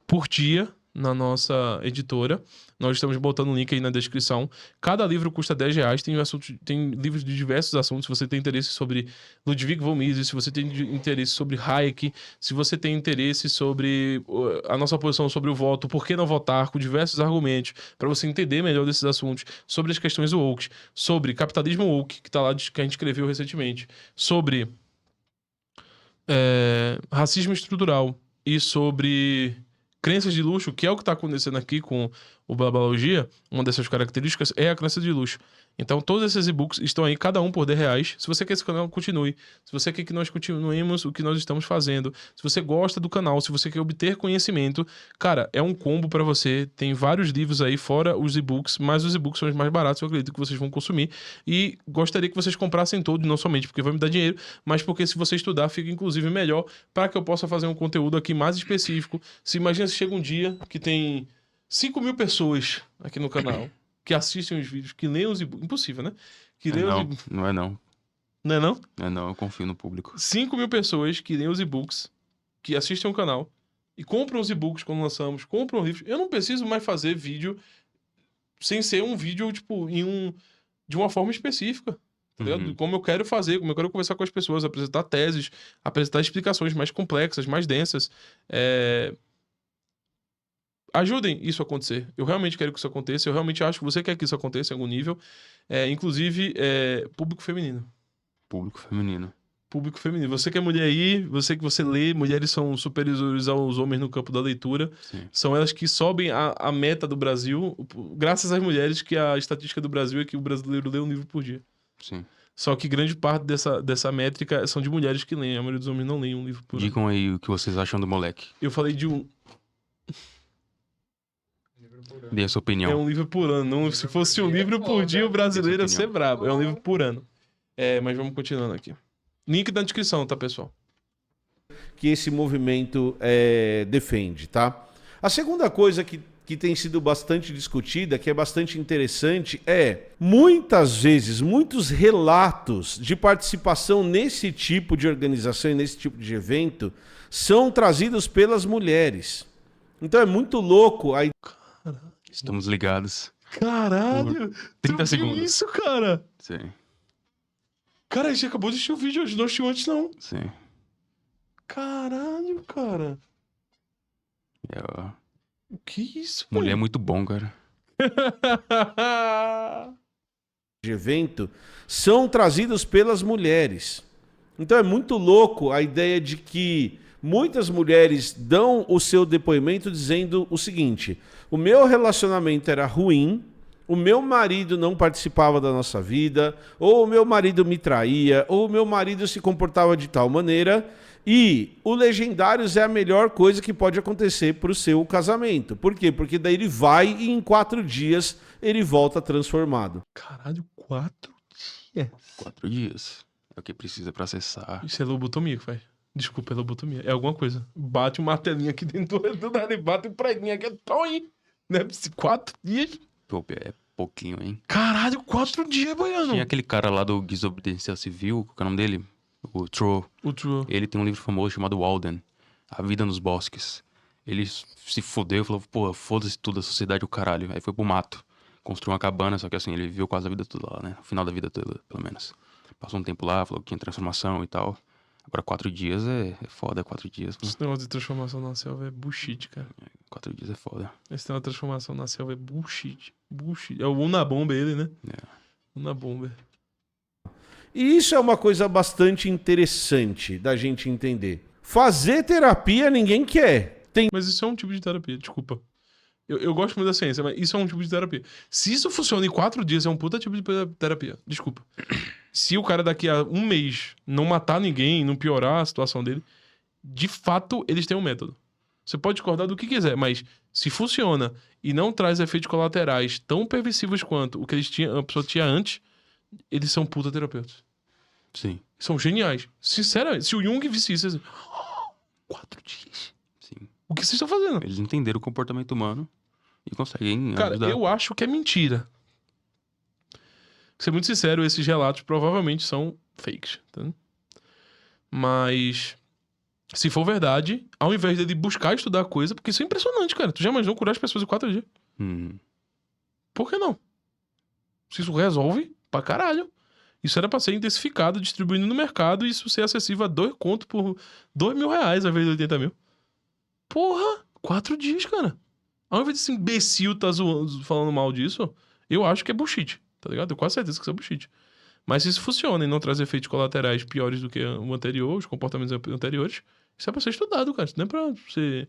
por dia na nossa editora. Nós estamos botando o link aí na descrição. Cada livro custa R$10. Tem livros de diversos assuntos. Se você tem interesse sobre Ludwig von Mises, se você tem interesse sobre Hayek, se você tem interesse sobre a nossa posição sobre o voto, por que não votar, com diversos argumentos, para você entender melhor desses assuntos, sobre as questões woke, sobre capitalismo woke, que tá lá, que a gente escreveu recentemente, sobre racismo estrutural e sobre crenças de luxo, que é o que está acontecendo aqui com o Blabologia. Uma dessas características é a crença de luxo. Então, todos esses e-books estão aí, cada um por R$10. Se você quer esse canal, continue. Se você quer que nós continuemos o que nós estamos fazendo, se você gosta do canal, se você quer obter conhecimento, cara, é um combo para você. Tem vários livros aí, fora os e-books, mas os e-books são os mais baratos, eu acredito que vocês vão consumir. E gostaria que vocês comprassem todos, não somente porque vai me dar dinheiro, mas porque se você estudar, fica inclusive melhor, para que eu possa fazer um conteúdo aqui mais específico. Imagina se chega um dia que tem 5.000 pessoas aqui no canal que assistem os vídeos, que leem os e-books. Impossível, né? Que leem Não, não é não. Não é não? Não é não, eu confio no público. 5.000 pessoas que leem os e-books, que assistem o canal e compram os e-books quando lançamos, compram livros. Eu não preciso mais fazer vídeo sem ser um vídeo, tipo, de uma forma específica. Tá ligado? Como eu quero fazer, como eu quero conversar com as pessoas, apresentar teses, apresentar explicações mais complexas, mais densas. Ajudem isso a acontecer. Eu realmente quero que isso aconteça. Eu realmente acho que você quer que isso aconteça em algum nível. Inclusive, público feminino. Público feminino. Público feminino. Você que é mulher aí, você que você lê, mulheres são superiores aos homens no campo da leitura. Sim. São elas que sobem a meta do Brasil. Graças às mulheres, que a estatística do Brasil é que o brasileiro lê um livro por dia. Sim. Só que grande parte dessa métrica são de mulheres que leem. A maioria dos homens não leem um livro por ano. Digam aí o que vocês acham do moleque. Eu falei de um... Dê a sua opinião. É um livro por ano. Não, se fosse um livro por dia, o brasileiro ia ser brabo. É um livro por ano. Mas vamos continuando aqui. Link na descrição, tá, pessoal? Que esse movimento defende, tá? A segunda coisa que tem sido bastante discutida, que é bastante interessante, muitas vezes, muitos relatos de participação nesse tipo de organização e nesse tipo de evento são trazidos pelas mulheres. Então é muito louco a... Estamos ligados. Caralho! 30 tu segundos. viu isso, cara? Sim. Cara, a gente acabou de assistir o vídeo hoje, não assistiu antes, não. Sim. Caralho, cara. ó. O que é isso, Mulher é velho? muito bom, cara. de evento são trazidos pelas mulheres. Então é muito louco a ideia de que muitas mulheres dão o seu depoimento dizendo o seguinte: o meu relacionamento era ruim, o meu marido não participava da nossa vida, ou o meu marido me traía, ou o meu marido se comportava de tal maneira, e o Legendários é a melhor coisa que pode acontecer para o seu casamento. Por quê? Porque daí ele vai e em 4 dias ele volta transformado. Caralho, 4 dias? 4 dias. É o que precisa pra acessar. Isso é lobotomia que faz. Desculpa, é lobotomia. É alguma coisa. Bate um martelinho aqui dentro do nada e bate um preguinho aqui. Toi! Né? 4 dias? Pô, é pouquinho, hein? Caralho, 4 dias, Baiano. Tinha aquele cara lá do Desobediência Civil, qual é o nome dele? O Troll. O Troll. Ele tem um livro famoso chamado Walden, A Vida nos Bosques. Ele se fodeu e falou, pô, foda-se tudo, a sociedade é o caralho. Aí foi pro mato, construiu uma cabana, só que assim, ele viveu quase a vida toda lá, né? O final da vida toda, pelo menos. Passou um tempo lá, falou que tinha transformação e tal. Agora 4 dias é foda, 4 dias. Pô. Esse negócio de transformação na selva é bullshit, cara. 4 dias é foda. Esse negócio de transformação na selva é bullshit. Bullshit. É o Unabomber ele, né? É. Unabomber. E isso é uma coisa bastante interessante da gente entender. Fazer terapia ninguém quer. Mas isso é um tipo de terapia, desculpa. Eu gosto muito da ciência, mas isso é um tipo de terapia. Se isso funciona em 4 dias, é um puta tipo de terapia. Desculpa. Se o cara daqui a um mês não matar ninguém, não piorar a situação dele, de fato, eles têm um método. Você pode discordar do que quiser, mas se funciona e não traz efeitos colaterais tão pervessivos quanto o que a pessoa tinha antes, eles são puta terapeutas. Sim. São geniais. Sinceramente, se o Jung visse isso, assim, 4 dias. Sim. O que vocês estão fazendo? Eles entenderam o comportamento humano e conseguem Cara, ajudar. eu acho que é mentira. Pra ser muito sincero, esses relatos provavelmente são fakes, tá? Mas se for verdade, ao invés dele buscar estudar coisa, porque isso é impressionante, cara. Tu já imaginou curar as pessoas em 4 dias? Por que não? Se isso resolve, pra caralho. Isso era pra ser intensificado, distribuindo no mercado e isso ser acessível a 2 contos por R$2.000 ao invés de 80 mil. Porra, 4 dias, cara. Ao invés desse imbecil tá zoando, falando mal disso, eu acho que é bullshit, tá ligado? Tenho quase certeza que isso é bullshit. Mas se isso funciona e não traz efeitos colaterais piores do que o anterior, os comportamentos anteriores, isso é pra ser estudado, cara. Isso não é pra ser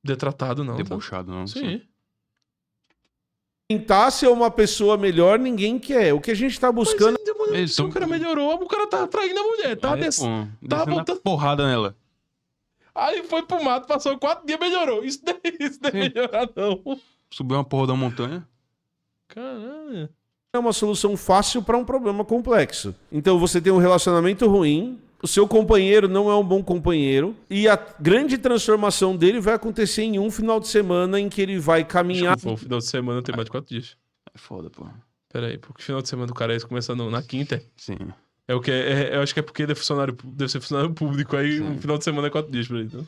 detratado, não. Debochado, não. Sim. Tentar ser uma pessoa melhor, ninguém quer. O que a gente tá buscando... Mas, se o cara melhorou, o cara tá traindo a mulher. Tá Descendo botando... a porrada nela. Aí foi pro mato, passou 4 dias, melhorou. Isso não é melhorar, não. Subiu uma porra da montanha. Caralho. É uma solução fácil para um problema complexo. Então você tem um relacionamento ruim, o seu companheiro não é um bom companheiro, e a grande transformação dele vai acontecer em um final de semana em que ele vai caminhar... Desculpa, o final de semana tem mais de 4 dias. É foda, pô. Pera aí, porque o final de semana do cara é começa na quinta. Sim. É o que eu acho que é porque ele é deve ser funcionário público, aí o final de semana é 4 dias pra ele. Então.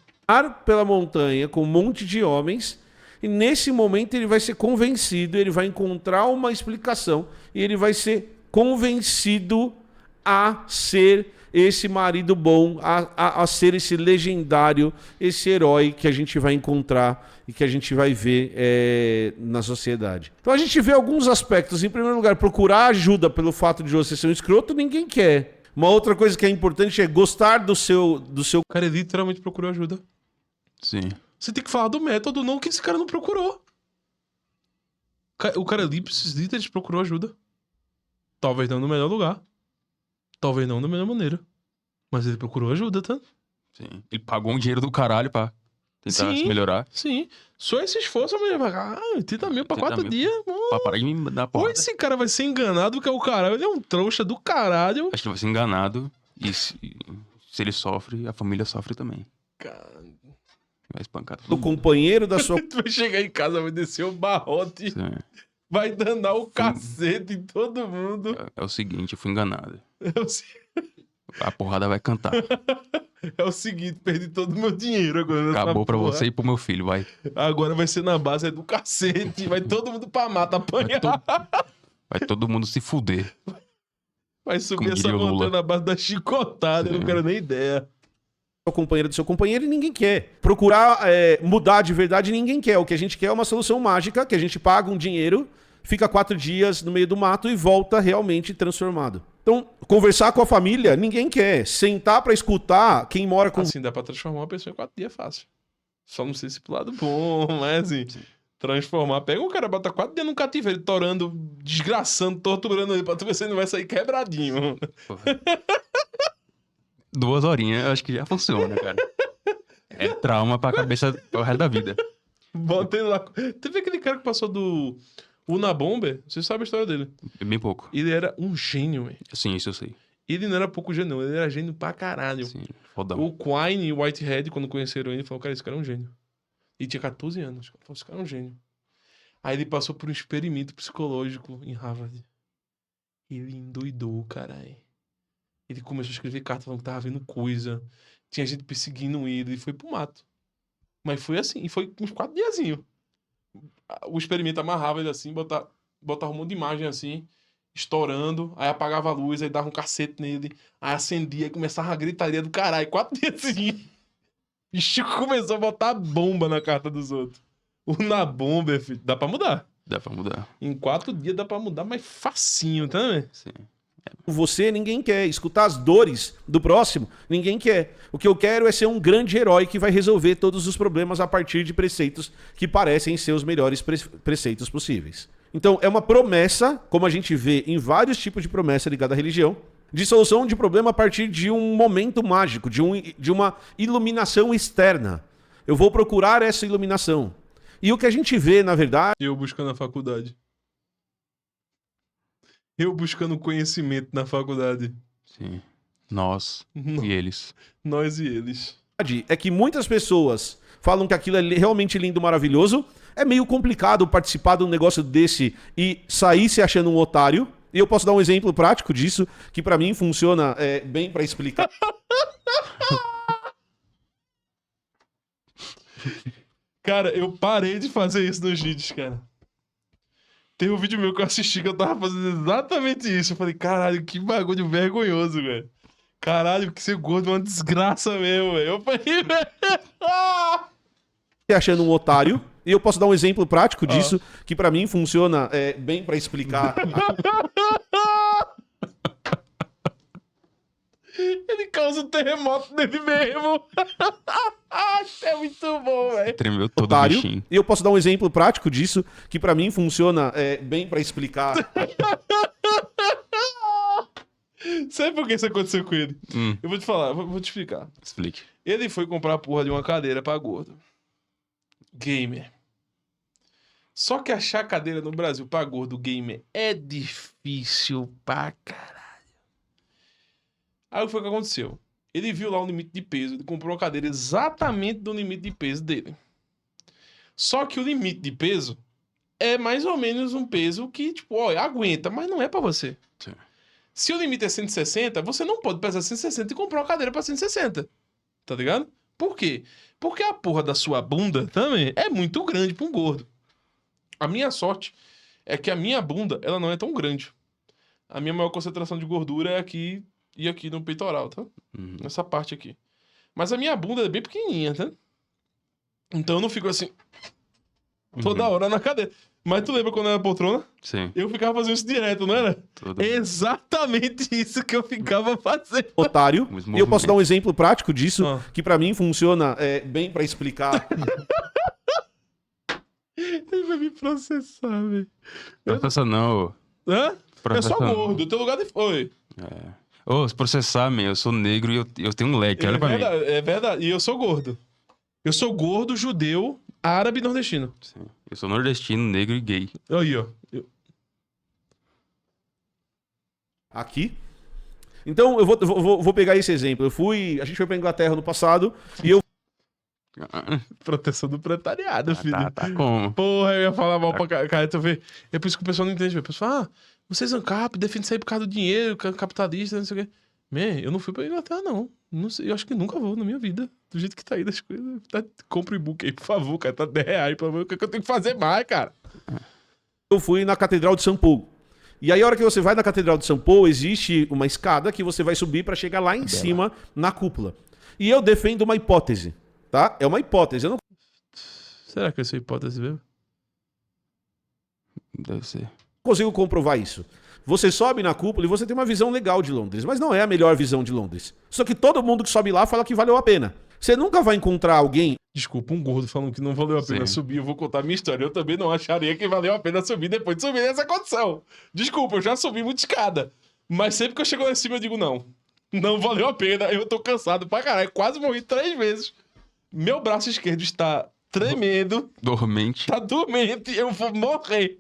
Pela montanha com um monte de homens, e nesse momento ele vai ser convencido, ele vai encontrar uma explicação, e ele vai ser convencido a ser esse marido bom, a ser esse legendário, esse herói que a gente vai encontrar e que a gente vai ver na sociedade. Então a gente vê alguns aspectos. Em primeiro lugar, procurar ajuda pelo fato de você ser um escroto, ninguém quer. Uma outra coisa que é importante é gostar do seu... O cara literalmente procurou ajuda. Sim. Você tem que falar do método, não que esse cara não procurou. O cara literalmente procurou ajuda. Talvez não no melhor lugar. Talvez não da melhor maneira. Mas ele procurou ajuda, tá? Sim. Ele pagou um dinheiro do caralho pra tentar se melhorar. Sim. Só esse esforço, a mulher vai... 80 mil pra 4 dias. Pra parar de me dar porra. Ou esse cara vai ser enganado, porque é o caralho. Ele é um trouxa do caralho. Acho que ele vai ser enganado. E se ele sofre, a família sofre também. Cara... Vai espancar todo do mundo. companheiro da sua... Tu vai chegar em casa, vai descer o barrote. Sim. Vai danar o cacete em todo mundo. É o seguinte, eu fui enganado. É A porrada vai cantar. o seguinte, perdi todo o meu dinheiro agora nessa Acabou pra porra. você e pro meu filho, vai. Agora vai ser na base do cacete. Vai todo mundo pra mata apanhar. Vai todo mundo se fuder. Vai subir Como essa diria o Lula. montanha na base da chicotada. Eu não quero nem ideia. companheiro do seu companheiro e ninguém quer. Procurar mudar de verdade ninguém quer. O que a gente quer é uma solução mágica, que a gente paga um dinheiro, fica 4 dias no meio do mato e volta realmente transformado. Então, conversar com a família, ninguém quer. Sentar pra escutar quem mora com... Assim, dá pra transformar uma pessoa em 4 dias fácil. Só não sei se pro lado bom, mas assim... Transformar. Pega o cara, bota 4 dias no cativeiro, torando, desgraçando, torturando ele pra tu ver se ele não vai sair quebradinho. Porra. 2 horinhas, eu acho que já funciona, cara. É trauma pra cabeça pro resto da vida. Bota ele lá. Teve aquele cara que passou do Unabomber, você sabe a história dele. Bem pouco. Ele era um gênio, velho. Sim, isso eu sei. Ele não era pouco gênio, não. Ele era gênio pra caralho. Sim, fodão. O Quine e o Whitehead, quando conheceram ele, falaram, cara, esse cara é um gênio. E tinha 14 anos. Falou, esse cara é um gênio. Aí ele passou por um experimento psicológico em Harvard. Ele endoidou, caralho. Ele começou a escrever carta falando que tava vendo coisa. Tinha gente perseguindo ele. E foi pro mato. Mas foi assim. E foi uns 4 diazinhos. O experimento amarrava ele assim, botava um monte de imagem assim. estourando, aí apagava a luz, aí dava um cacete nele, aí acendia, aí começava a gritaria do caralho. 4 dias seguintes, o Chico começou a botar bomba na carta dos outros. O na bomba, filho, dá pra mudar. Dá pra mudar. Em 4 dias dá pra mudar, mas facinho, tá vendo? Sim. Você, ninguém quer. Escutar as dores do próximo, ninguém quer. O que eu quero é ser um grande herói que vai resolver todos os problemas a partir de preceitos que parecem ser os melhores preceitos possíveis. Então, é uma promessa, como a gente vê em vários tipos de promessa ligada à religião, de solução de problema a partir de um momento mágico, de uma iluminação externa. Eu vou procurar essa iluminação. E o que a gente vê, na verdade... Eu buscando a faculdade. Eu buscando conhecimento na faculdade. Sim. Nós e eles. Nós e eles. É que muitas pessoas falam que aquilo é realmente lindo, maravilhoso. É meio complicado participar de um negócio desse e sair se achando um otário. E eu posso dar um exemplo prático disso, que pra mim funciona bem pra explicar. Cara, eu parei de fazer isso nos vídeos, cara. Tem um vídeo meu que eu assisti que eu tava fazendo exatamente isso. Eu falei, caralho, que bagulho vergonhoso, velho. Caralho, que ser gordo é uma desgraça mesmo, velho. Eu falei, velho. Se achando um otário. E eu posso dar um exemplo prático disso, que pra mim funciona bem pra explicar. Ele causa um terremoto nele mesmo. Isso é muito bom, velho. Tremeu todo o Otário. bichinho. E eu posso dar um exemplo prático disso, que pra mim funciona bem pra explicar. Sabe por que isso aconteceu com ele? Eu vou te falar, vou te explicar. Explique. Ele foi comprar a porra de uma cadeira pra gordo. Gamer. Só que achar cadeira no Brasil pra gordo gamer é difícil pra caralho. Aí o que foi que aconteceu? Ele viu lá o limite de peso, ele comprou uma cadeira exatamente do limite de peso dele. Só que o limite de peso é mais ou menos um peso que, tipo, ó, aguenta, mas não é pra você. Sim. Se o limite é 160, você não pode pesar 160 e comprar uma cadeira pra 160. Tá ligado? Por quê? Porque a porra da sua bunda também é muito grande pra um gordo. A minha sorte é que a minha bunda, ela não é tão grande. A minha maior concentração de gordura é aqui e aqui no peitoral, tá? Nessa parte aqui. Mas a minha bunda é bem pequenininha, tá? Então eu não fico assim toda hora na cadeira. Mas tu lembra quando era poltrona? Sim. Eu ficava fazendo isso direto, não era? Todo... Exatamente isso que eu ficava fazendo. Otário. Os E eu posso dar um movimentos. exemplo prático disso, que pra mim funciona bem pra explicar. Ele vai me processar, velho. Processa não. Hã? Eu Processa sou não. gordo, teu lugar de... Oi. Ô, se processar, meu, eu sou negro e eu tenho um leque, olha pra mim. É verdade, e eu sou gordo. Eu sou gordo, judeu, árabe e nordestino. Sim. Eu sou nordestino, negro e gay. Aí, ó. Aqui. Então, eu vou pegar esse exemplo. A gente foi pra Inglaterra no passado e eu Proteção do proletariado, filho. Tá como? Porra, eu ia falar mal pra cara, tu vê. É por isso que o pessoal não entende, velho. O pessoal fala, vocês ANCAP, defendem isso aí por causa do dinheiro, capitalista, não sei o quê. Man, eu não fui pra Inglaterra, não. Não sei, eu acho que nunca vou na minha vida. Do jeito que tá aí das coisas. Compre o e-book aí, por favor, cara. Tá R$10, pelo menos. O que eu tenho que fazer mais, cara? Eu fui na Catedral de São Paulo. E aí, a hora que você vai na Catedral de São Paulo, existe uma escada que você vai subir pra chegar lá em cima, na cúpula. E eu defendo uma hipótese, tá? É uma hipótese. Eu não Será que essa é hipótese mesmo? Deve ser. consigo comprovar isso. Você sobe na cúpula e você tem uma visão legal de Londres, mas não é a melhor visão de Londres. Só que todo mundo que sobe lá fala que valeu a pena. Você nunca vai encontrar alguém... Desculpa, um gordo falando que não valeu a pena Sim. subir. Eu vou contar a minha história. Eu também não acharia que valeu a pena subir depois de subir nessa condição. Desculpa, eu já subi muita escada. Mas sempre que eu chego lá em cima, eu digo, não. Não valeu a pena. Eu tô cansado pra caralho. Quase morri 3 vezes. Meu braço esquerdo está tremendo. Dormente. Tá dormente. Eu vou morrer.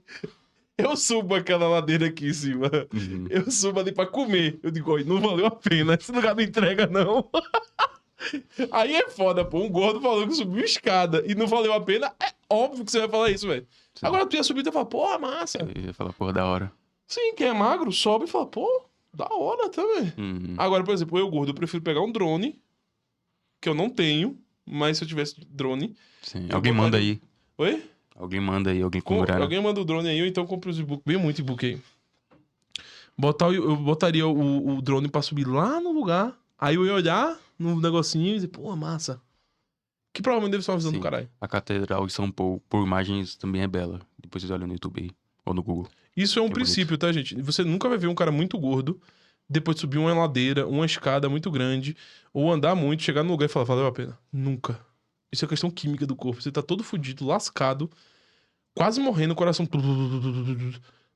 Eu subo aquela ladeira aqui em cima. Eu subo ali pra comer. Eu digo, oi, não valeu a pena. Esse lugar não entrega, não. Aí é foda, pô. Um gordo falando que subiu escada e não valeu a pena. É óbvio que você vai falar isso, velho. Agora tu ia subir e tu ia falar, porra, massa. Eu ia falar, porra, da hora. Sim, quem é magro sobe e fala, pô, da hora também. Agora, por exemplo, eu gordo, eu prefiro pegar um drone, que eu não tenho, mas se eu tivesse drone... Sim. eu Alguém manda aí. Oi? Alguém manda aí, alguém com grana. Alguém manda o drone aí, ou então compra os e-book. Bem muito e-book aí. Eu botaria o drone pra subir lá no lugar, aí eu ia olhar no negocinho e dizer, pô, massa. Que provavelmente deve ser uma visão do Sim. caralho. A Catedral de São Paulo, por imagens, também é bela. Depois vocês olham no YouTube aí, ou no Google. Isso é um É princípio, tá, gente? Você nunca vai ver um cara muito gordo depois de subir uma ladeira, uma escada muito grande, ou andar muito, chegar no lugar e falar, valeu a pena. Nunca. Isso é questão química do corpo. Você tá todo fudido, lascado, quase morrendo, o coração...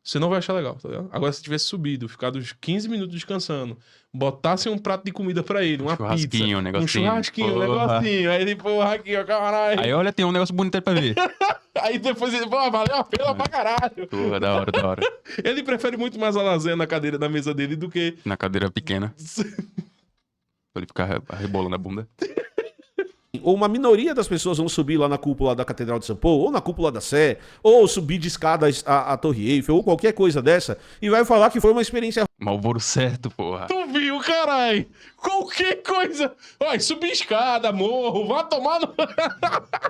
Você não vai achar legal, tá ligado? Agora, se tivesse subido, ficado uns 15 minutos descansando, botassem um prato de comida pra ele, uma pizza, Churrasquinho, um negocinho. um churrasquinho, um Porra. negocinho, aí ele, porra, aqui, ó, caralho. Aí olha, tem um negócio bonito aí pra ver. Aí depois ele, pô, valeu a pena pra caralho. Porra, da hora, da hora. Ele prefere muito mais a lasanha na cadeira da mesa dele do que... Na cadeira pequena, pra ele ficar rebolando a bunda. Ou uma minoria das pessoas vão subir lá na cúpula da Catedral de São Paulo, ou na cúpula da Sé, ou subir de escada a Torre Eiffel, ou qualquer coisa dessa, e vai falar que foi uma experiência Malboro certo, porra. Tu viu, caralho? Qualquer coisa. Olha, subir escada, morro, vá tomar no...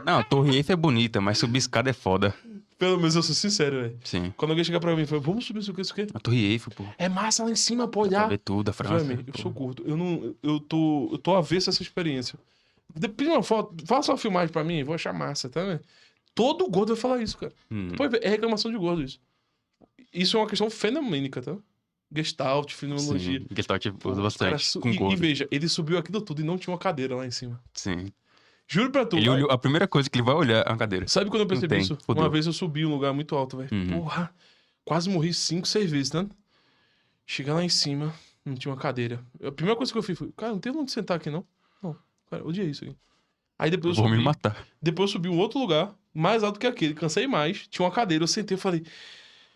Não, a Torre Eiffel é bonita, mas subir escada é foda. Pelo menos eu sou sincero, velho. Sim. Quando alguém chegar pra mim e falar, vamos subir isso aqui. A Torre Eiffel, pô. É massa lá em cima, pô, Dá pra olhar. ver tudo, a França. Velho, eu pô. sou gordo. Eu tô avesso a essa experiência. Depois uma foto, faça uma filmagem pra mim, vou achar massa, tá vendo? Todo gordo vai falar isso, cara. Pode ver, é reclamação de gordo isso. Isso é uma questão fenomênica, tá? Gestalt, fenomenologia. Sim, Gestalt usa O bastante, cara com e gordo. veja, ele subiu aquilo tudo e não tinha uma cadeira lá em cima. Sim. Juro pra tu. Ele olhou, a primeira coisa que ele vai olhar é uma cadeira. Sabe quando eu percebi tem, isso? fudeu. Uma vez eu subi um lugar muito alto, velho. Uhum. Porra, quase morri 5, 6 vezes, né? Chegar lá em cima, não tinha uma cadeira. A primeira coisa que eu fiz foi, cara, não tem onde sentar aqui, não? Não, cara, odiei isso aqui. Aí depois eu Vou subi. me matar. Depois eu subi um outro lugar, mais alto que aquele, cansei mais. Tinha uma cadeira, eu sentei e falei,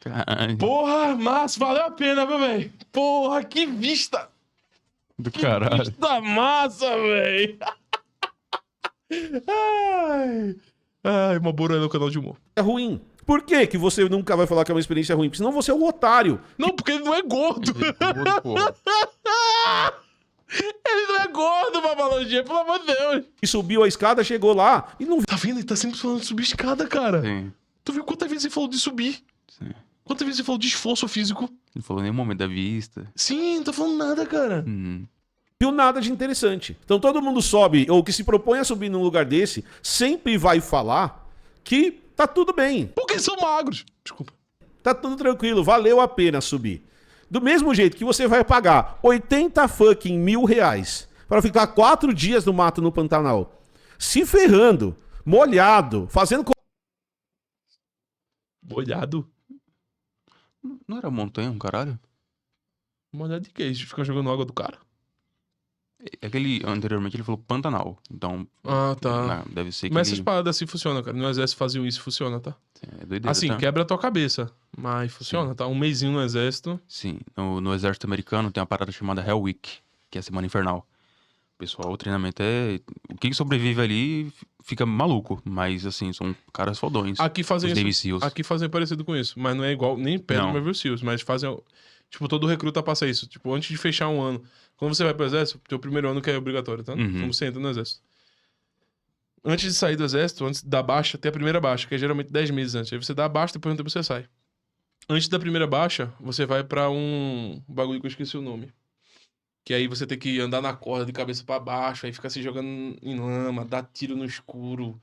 Caralho. porra, massa, valeu a pena, meu velho. Porra, que vista! Do Que caralho. vista massa, velho! Ai, Malboro é no canal de humor. ruim. Por que que você nunca vai falar que é uma experiência ruim? Porque senão você é um otário. Não, porque ele não é gordo. Gordo, porra. Ele não é gordo, Babalogia, pelo amor de Deus. E subiu a escada, chegou lá e não Tá vendo? Ele tá sempre falando de subir escada, cara. Sim, Tu viu quantas vezes ele falou de subir? sim. Quantas vezes ele falou de esforço físico? Não falou nenhum momento da vista. Sim, não tá falando nada, cara. viu nada de interessante. Então todo mundo sobe, ou que se propõe a subir num lugar desse, sempre vai falar que tá tudo bem. Porque são magros. Desculpa. Tá tudo tranquilo, valeu a pena subir. Do mesmo jeito que você vai pagar 80 fucking mil reais para ficar 4 dias no mato no Pantanal, se ferrando, molhado, fazendo... Molhado? Não era montanha, um caralho? Molhado de quê? Eles ficam jogando água do cara? Aquele, anteriormente ele falou Pantanal. Então, Ah, tá. não, deve ser que Mas ele... essas paradas assim funcionam, cara. No exército faziam isso, funciona, tá? É doideira, Assim, tá? quebra a tua cabeça. Mas funciona, tá? Um mesinho no exército. Sim, no exército americano tem uma parada chamada Hell Week, que é a semana infernal. Pessoal, o treinamento é... Quem sobrevive ali fica maluco, mas assim, são caras fodões. Aqui fazem Os Navy isso. Seals. Aqui fazem parecido com isso. Mas não é igual, nem perto do Não. Marvel Seals. Mas fazem... Tipo, todo recruta passa isso. Tipo, antes de fechar um ano. Quando você vai pro exército, teu primeiro ano que é obrigatório, tá? Uhum. Como você entra no exército. Antes de sair do exército, antes da baixa, tem a primeira baixa, que é geralmente 10 meses antes. Aí você dá a baixa, depois de um tempo você sai. Antes da primeira baixa, você vai pra um bagulho que eu esqueci o nome. Que aí você tem que andar na corda de cabeça pra baixo, aí fica se jogando em lama, dar tiro no escuro.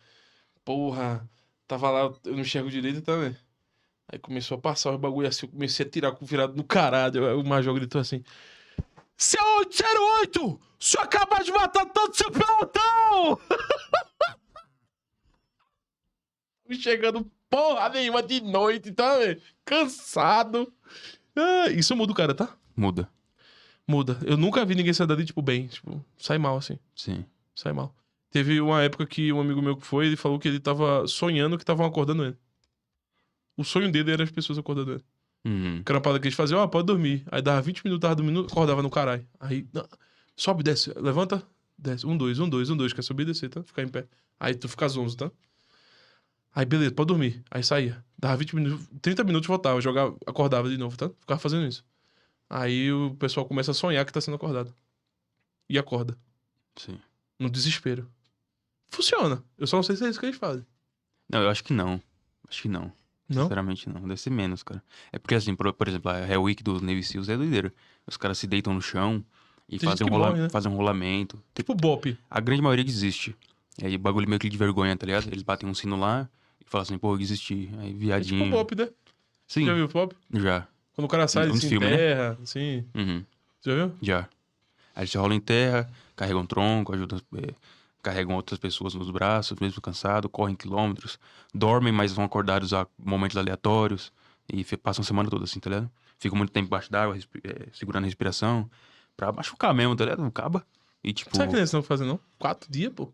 Porra, tava lá, eu não enxergo direito também. Aí começou a passar os bagulho assim, eu comecei a tirar com virado no caralho. Aí o major gritou assim: Seu 08, o senhor acabou de matar todo seu pelotão! Chegando porra nenhuma de noite, tá, velho? Cansado. Ah, isso muda o cara, tá? Muda, Muda. Eu nunca vi ninguém sair dali, tipo, bem. Tipo, sai mal, assim. sim. Sai mal. Teve uma época que um amigo meu que foi, ele falou que ele tava sonhando que estavam acordando ele. O sonho dele era as pessoas acordando ele. Uhum. Que era uma parada que eles faziam, ó, pode dormir. Aí dava 20 minutos, tava dormindo, acordava no caralho. Aí, não, sobe, desce, levanta, desce. 1, 2, 1, 2, 1, 2. Quer subir e descer, tá? Ficar em pé. Aí tu fica às 11, tá? Aí beleza, pode dormir. Aí saía. Dava 20 minutos, 30 minutos voltava, jogava, acordava de novo, tá? Ficava fazendo isso. Aí o pessoal começa a sonhar que tá sendo acordado. E acorda. Sim. No desespero. Funciona. Eu só não sei se é isso que eles fazem. Não, eu acho que não. Acho que não. Não? Sinceramente, não. Deve ser menos, cara. É porque, assim, por exemplo, a Hell Week do Navy Seals é doideira. Os caras se deitam no chão e Tem gente fazem que morre, né? fazem um rolamento. Tipo Bop. A grande maioria desiste. E aí, bagulho meio que de vergonha, tá ligado? Eles batem um sino lá e falam assim, pô, eu desisti. Aí, É tipo viadinho. Bop, né? Sim, Já viu o Bop? já. Quando o cara sai, Uns se filmes, né? enterra, assim. Uhum, Já viu? já. Aí eles se rolam em terra, carregam tronco, carregam outras pessoas nos braços, mesmo cansado, correm quilômetros, dormem, mas vão acordados a momentos aleatórios e passam a semana toda assim, tá ligado? Ficam muito tempo embaixo d'água, segurando a respiração, pra machucar mesmo, tá ligado? Acaba. E tipo, Sabe que eles não fazem, não? 4 dias, pô.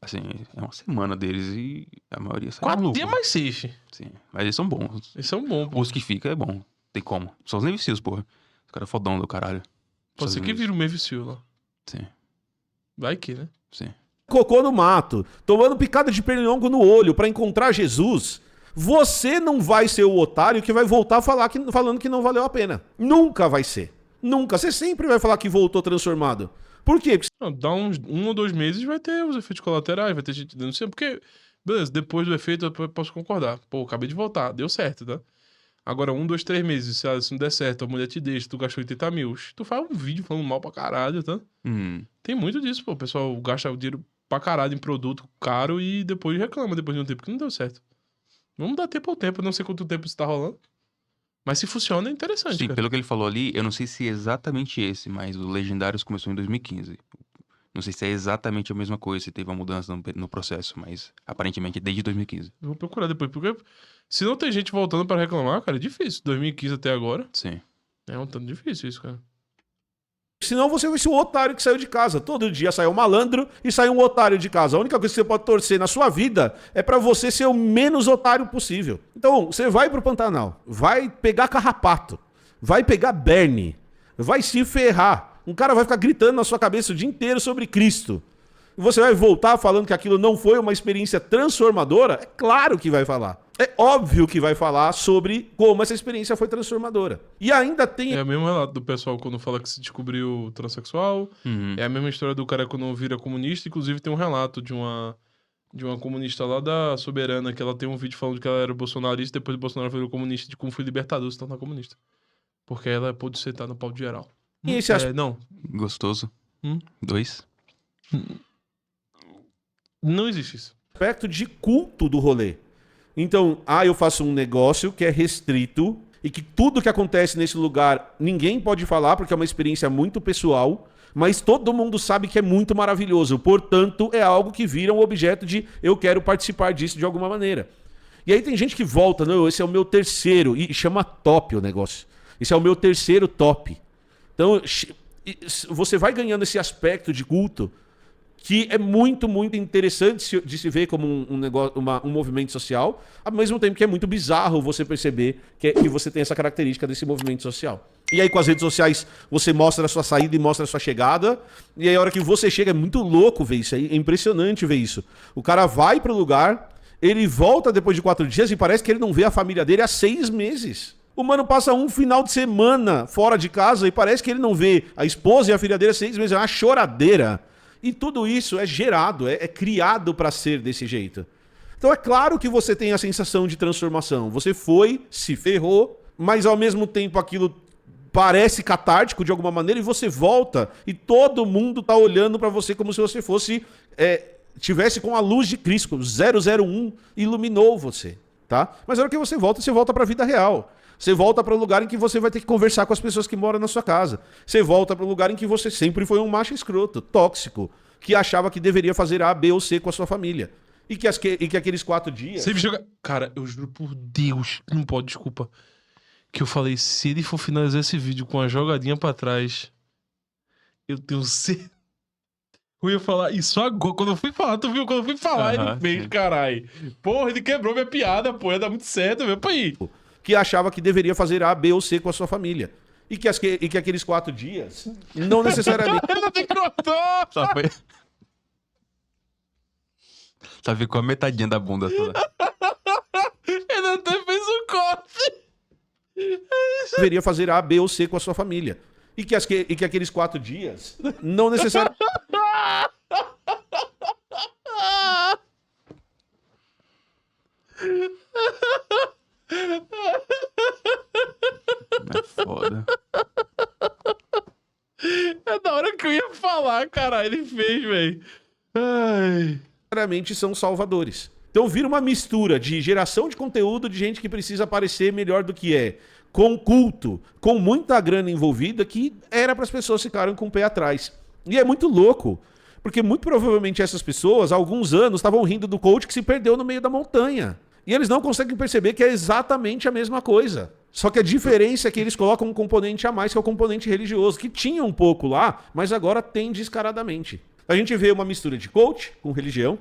assim, é uma semana deles e a maioria sai 4 maluco. dias mais 6. Sim, mas eles são bons. Eles são bons, pô. Os que fica é bom, tem como. São os Navy Seals, porra. Os caras fodão do caralho. Pode ser que vira o Mavis Seal lá. Sim, Vai que, né? sim. Cocô no mato, tomando picada de pernilongo no olho pra encontrar Jesus, você não vai ser o otário que vai voltar falando que não valeu a pena. Nunca vai ser. Nunca. Você sempre vai falar que voltou transformado. Por quê? Porque Não, dá uns 1 ou 2 meses vai ter os efeitos colaterais, vai ter gente denunciando, porque, beleza, depois do efeito eu posso concordar. Pô, acabei de voltar, deu certo, tá? Agora, 1, 2, 3 meses, se não der certo, a mulher te deixa, tu gastou 80 mil, tu faz um vídeo falando mal pra caralho, tá? Tem muito disso, pô. O pessoal gasta o dinheiro pra caralho em produto caro e depois reclama depois de um tempo que não deu certo. Vamos dar tempo ao tempo, não sei quanto tempo isso tá rolando. Mas se funciona, é interessante, Sim, cara. pelo que ele falou ali, eu não sei se é exatamente esse, mas o Legendários começou em 2015. Não sei se é exatamente a mesma coisa, se teve uma mudança no processo, mas aparentemente é desde 2015. Eu vou procurar depois, porque se não tem gente voltando pra reclamar, cara, é difícil. 2015 até agora, Sim. é um tanto difícil isso, cara. senão você vai ser o otário que saiu de casa. Todo dia sai um malandro e sai um otário de casa. A única coisa que você pode torcer na sua vida é pra você ser o menos otário possível. Então, você vai pro Pantanal, vai pegar carrapato, vai pegar berne, vai se ferrar. Um cara vai ficar gritando na sua cabeça o dia inteiro sobre Cristo. E você vai voltar falando que aquilo não foi uma experiência transformadora? É claro que vai falar. É óbvio que vai falar sobre como essa experiência foi transformadora. E ainda tem... É o mesmo relato do pessoal quando fala que se descobriu transexual. Uhum. É a mesma história do cara quando vira comunista. Inclusive tem um relato de uma comunista lá da Soberana, que ela tem um vídeo falando que ela era bolsonarista, depois o Bolsonaro virou comunista, de como foi libertador se tornar comunista. Porque ela pôde sentar no pau de geral. E esse Não, Gostoso. 2. não existe isso. aspecto de culto do rolê. Então, eu faço um negócio que é restrito e que tudo que acontece nesse lugar ninguém pode falar porque é uma experiência muito pessoal, mas todo mundo sabe que é muito maravilhoso. Portanto, é algo que vira um objeto de eu quero participar disso de alguma maneira. E aí tem gente que volta, não, esse é o meu terceiro, e chama top o negócio. Esse é o meu terceiro top. Então, você vai ganhando esse aspecto de culto que é muito, muito interessante de se ver como um negócio, um movimento social, ao mesmo tempo que é muito bizarro você perceber que você tem essa característica desse movimento social. E aí com as redes sociais você mostra a sua saída e mostra a sua chegada, e aí a hora que você chega é muito louco ver isso aí, é impressionante ver isso. O cara vai pro lugar, ele volta depois de 4 dias e parece que ele não vê a família dele há 6 meses. O mano passa um final de semana fora de casa e parece que ele não vê a esposa e a filha dele há 6 meses, é uma choradeira. E tudo isso é gerado, é criado para ser desse jeito. Então é claro que você tem a sensação de transformação. Você foi, se ferrou, mas ao mesmo tempo aquilo parece catártico de alguma maneira e você volta e todo mundo tá olhando para você como se você fosse... tivesse com a luz de Cristo, 001 iluminou você, tá? Mas na hora que você volta para a vida real. Você volta para o lugar em que você vai ter que conversar com as pessoas que moram na sua casa. Você volta para o lugar em que você sempre foi um macho escroto, tóxico, que achava que deveria fazer A, B ou C com a sua família. E que aqueles 4 dias... Você joga... Cara, eu juro por Deus, não pode, desculpa. Que eu falei, se ele for finalizar esse vídeo com a jogadinha pra trás, eu tenho certeza... Eu ia falar isso agora, quando eu fui falar, tu viu? Quando eu fui falar, ele fez, caralho. Porra, ele quebrou minha piada, pô, ia dar muito certo, meu pai. Que achava que deveria fazer A, B ou C com a sua família. E que aqueles 4 dias, não necessariamente... Ele não tem crotou! Só ficou a metadinha da bunda toda. Ele até fez um corte! deveria fazer A, B ou C com a sua família. E que aqueles 4 dias, não necessariamente... foda. É da hora que eu ia falar, cara. Ele fez, velho. Ai. Claramente são salvadores. Então vira uma mistura de geração de conteúdo de gente que precisa parecer melhor do que é, com culto, com muita grana envolvida, que era para as pessoas ficarem com o pé atrás. E é muito louco, porque muito provavelmente essas pessoas, há alguns anos, estavam rindo do coach que se perdeu no meio da montanha. E eles não conseguem perceber que é exatamente a mesma coisa. Só que a diferença é que eles colocam um componente a mais, que é o componente religioso, que tinha um pouco lá, mas agora tem descaradamente. A gente vê uma mistura de coach com religião,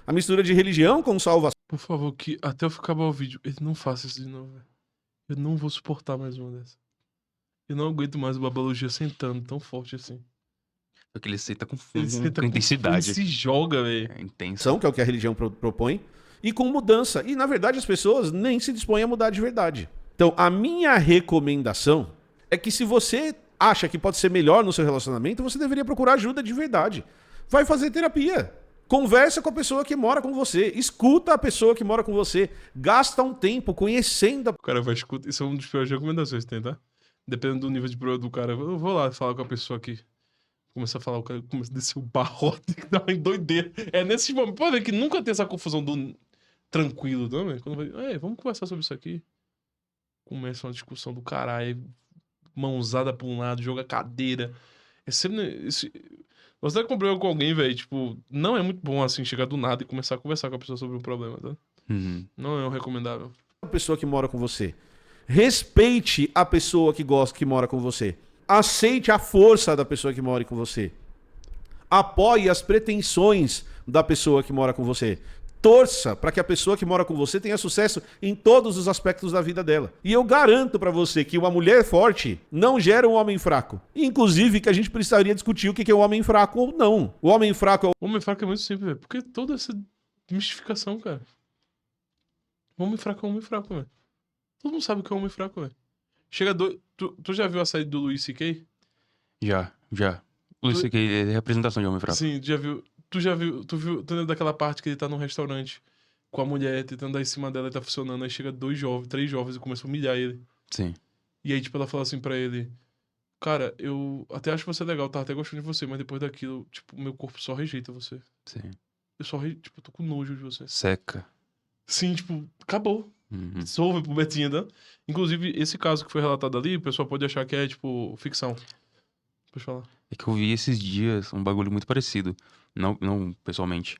a mistura de religião com salvação. Por favor, que até eu acabar o vídeo, ele não faça isso de novo, velho. Eu não vou suportar mais uma dessa. Eu não aguento mais o Babalogia sentando tão forte assim. Porque ele senta com, Ele senta com intensidade. Ele se joga, velho. É intenso. Que é o que a religião propõe, e com mudança. E, na verdade, as pessoas nem se dispõem a mudar de verdade. Então, a minha recomendação é que se você acha que pode ser melhor no seu relacionamento, você deveria procurar ajuda de verdade. Vai fazer terapia. Conversa com a pessoa que mora com você. Escuta a pessoa que mora com você. Gasta um tempo conhecendo a... O cara vai escutar. Isso é uma das piores recomendações que tem, tá? Dependendo do nível de problema do cara. Eu vou lá falar com a pessoa aqui. Começa a falar, o cara começa a descer o barrote que dá uma doideira. É nesse momento. Pode ver que nunca tem essa confusão do tranquilo, não, velho? Quando vai, vamos conversar sobre isso aqui. Começa uma discussão do caralho. Mãozada pra um lado, joga cadeira. É sempre. Você tá com problema com alguém, velho, tipo, não é muito bom assim chegar do nada e começar a conversar com a pessoa sobre um problema, tá? Não é o recomendável. A pessoa que mora com você. Respeite a pessoa que mora com você. Aceite a força da pessoa que mora com você. Apoie as pretensões da pessoa que mora com você. Torça para que a pessoa que mora com você tenha sucesso em todos os aspectos da vida dela. E eu garanto para você que uma mulher forte não gera um homem fraco. Inclusive que a gente precisaria discutir o que é um homem fraco ou não. O homem fraco é O homem fraco é muito simples, velho. Porque toda essa mistificação, cara. O homem fraco é um homem fraco, velho. Todo mundo sabe o que é um homem fraco, velho. Chega do... Tu já viu a saída do Louis C.K.? Já. O Luiz C.K. é representação de homem fraco. Sim, tu viu daquela parte que ele tá num restaurante com a mulher tentando dar em cima dela e tá funcionando, aí chega 3 jovens e começam a humilhar ele. Sim. E aí, tipo, ela fala assim pra ele, cara, eu até acho você legal, tava até gostando de você, mas depois daquilo, tipo, meu corpo só rejeita você. Sim. Eu só, tipo, tô com nojo de você. Seca. Sim, tipo, acabou. Solve pro Betinho, né? Inclusive, esse caso que foi relatado ali, o pessoal pode achar que é, tipo, ficção. Pode falar. É que eu vi esses dias um bagulho muito parecido. Não pessoalmente.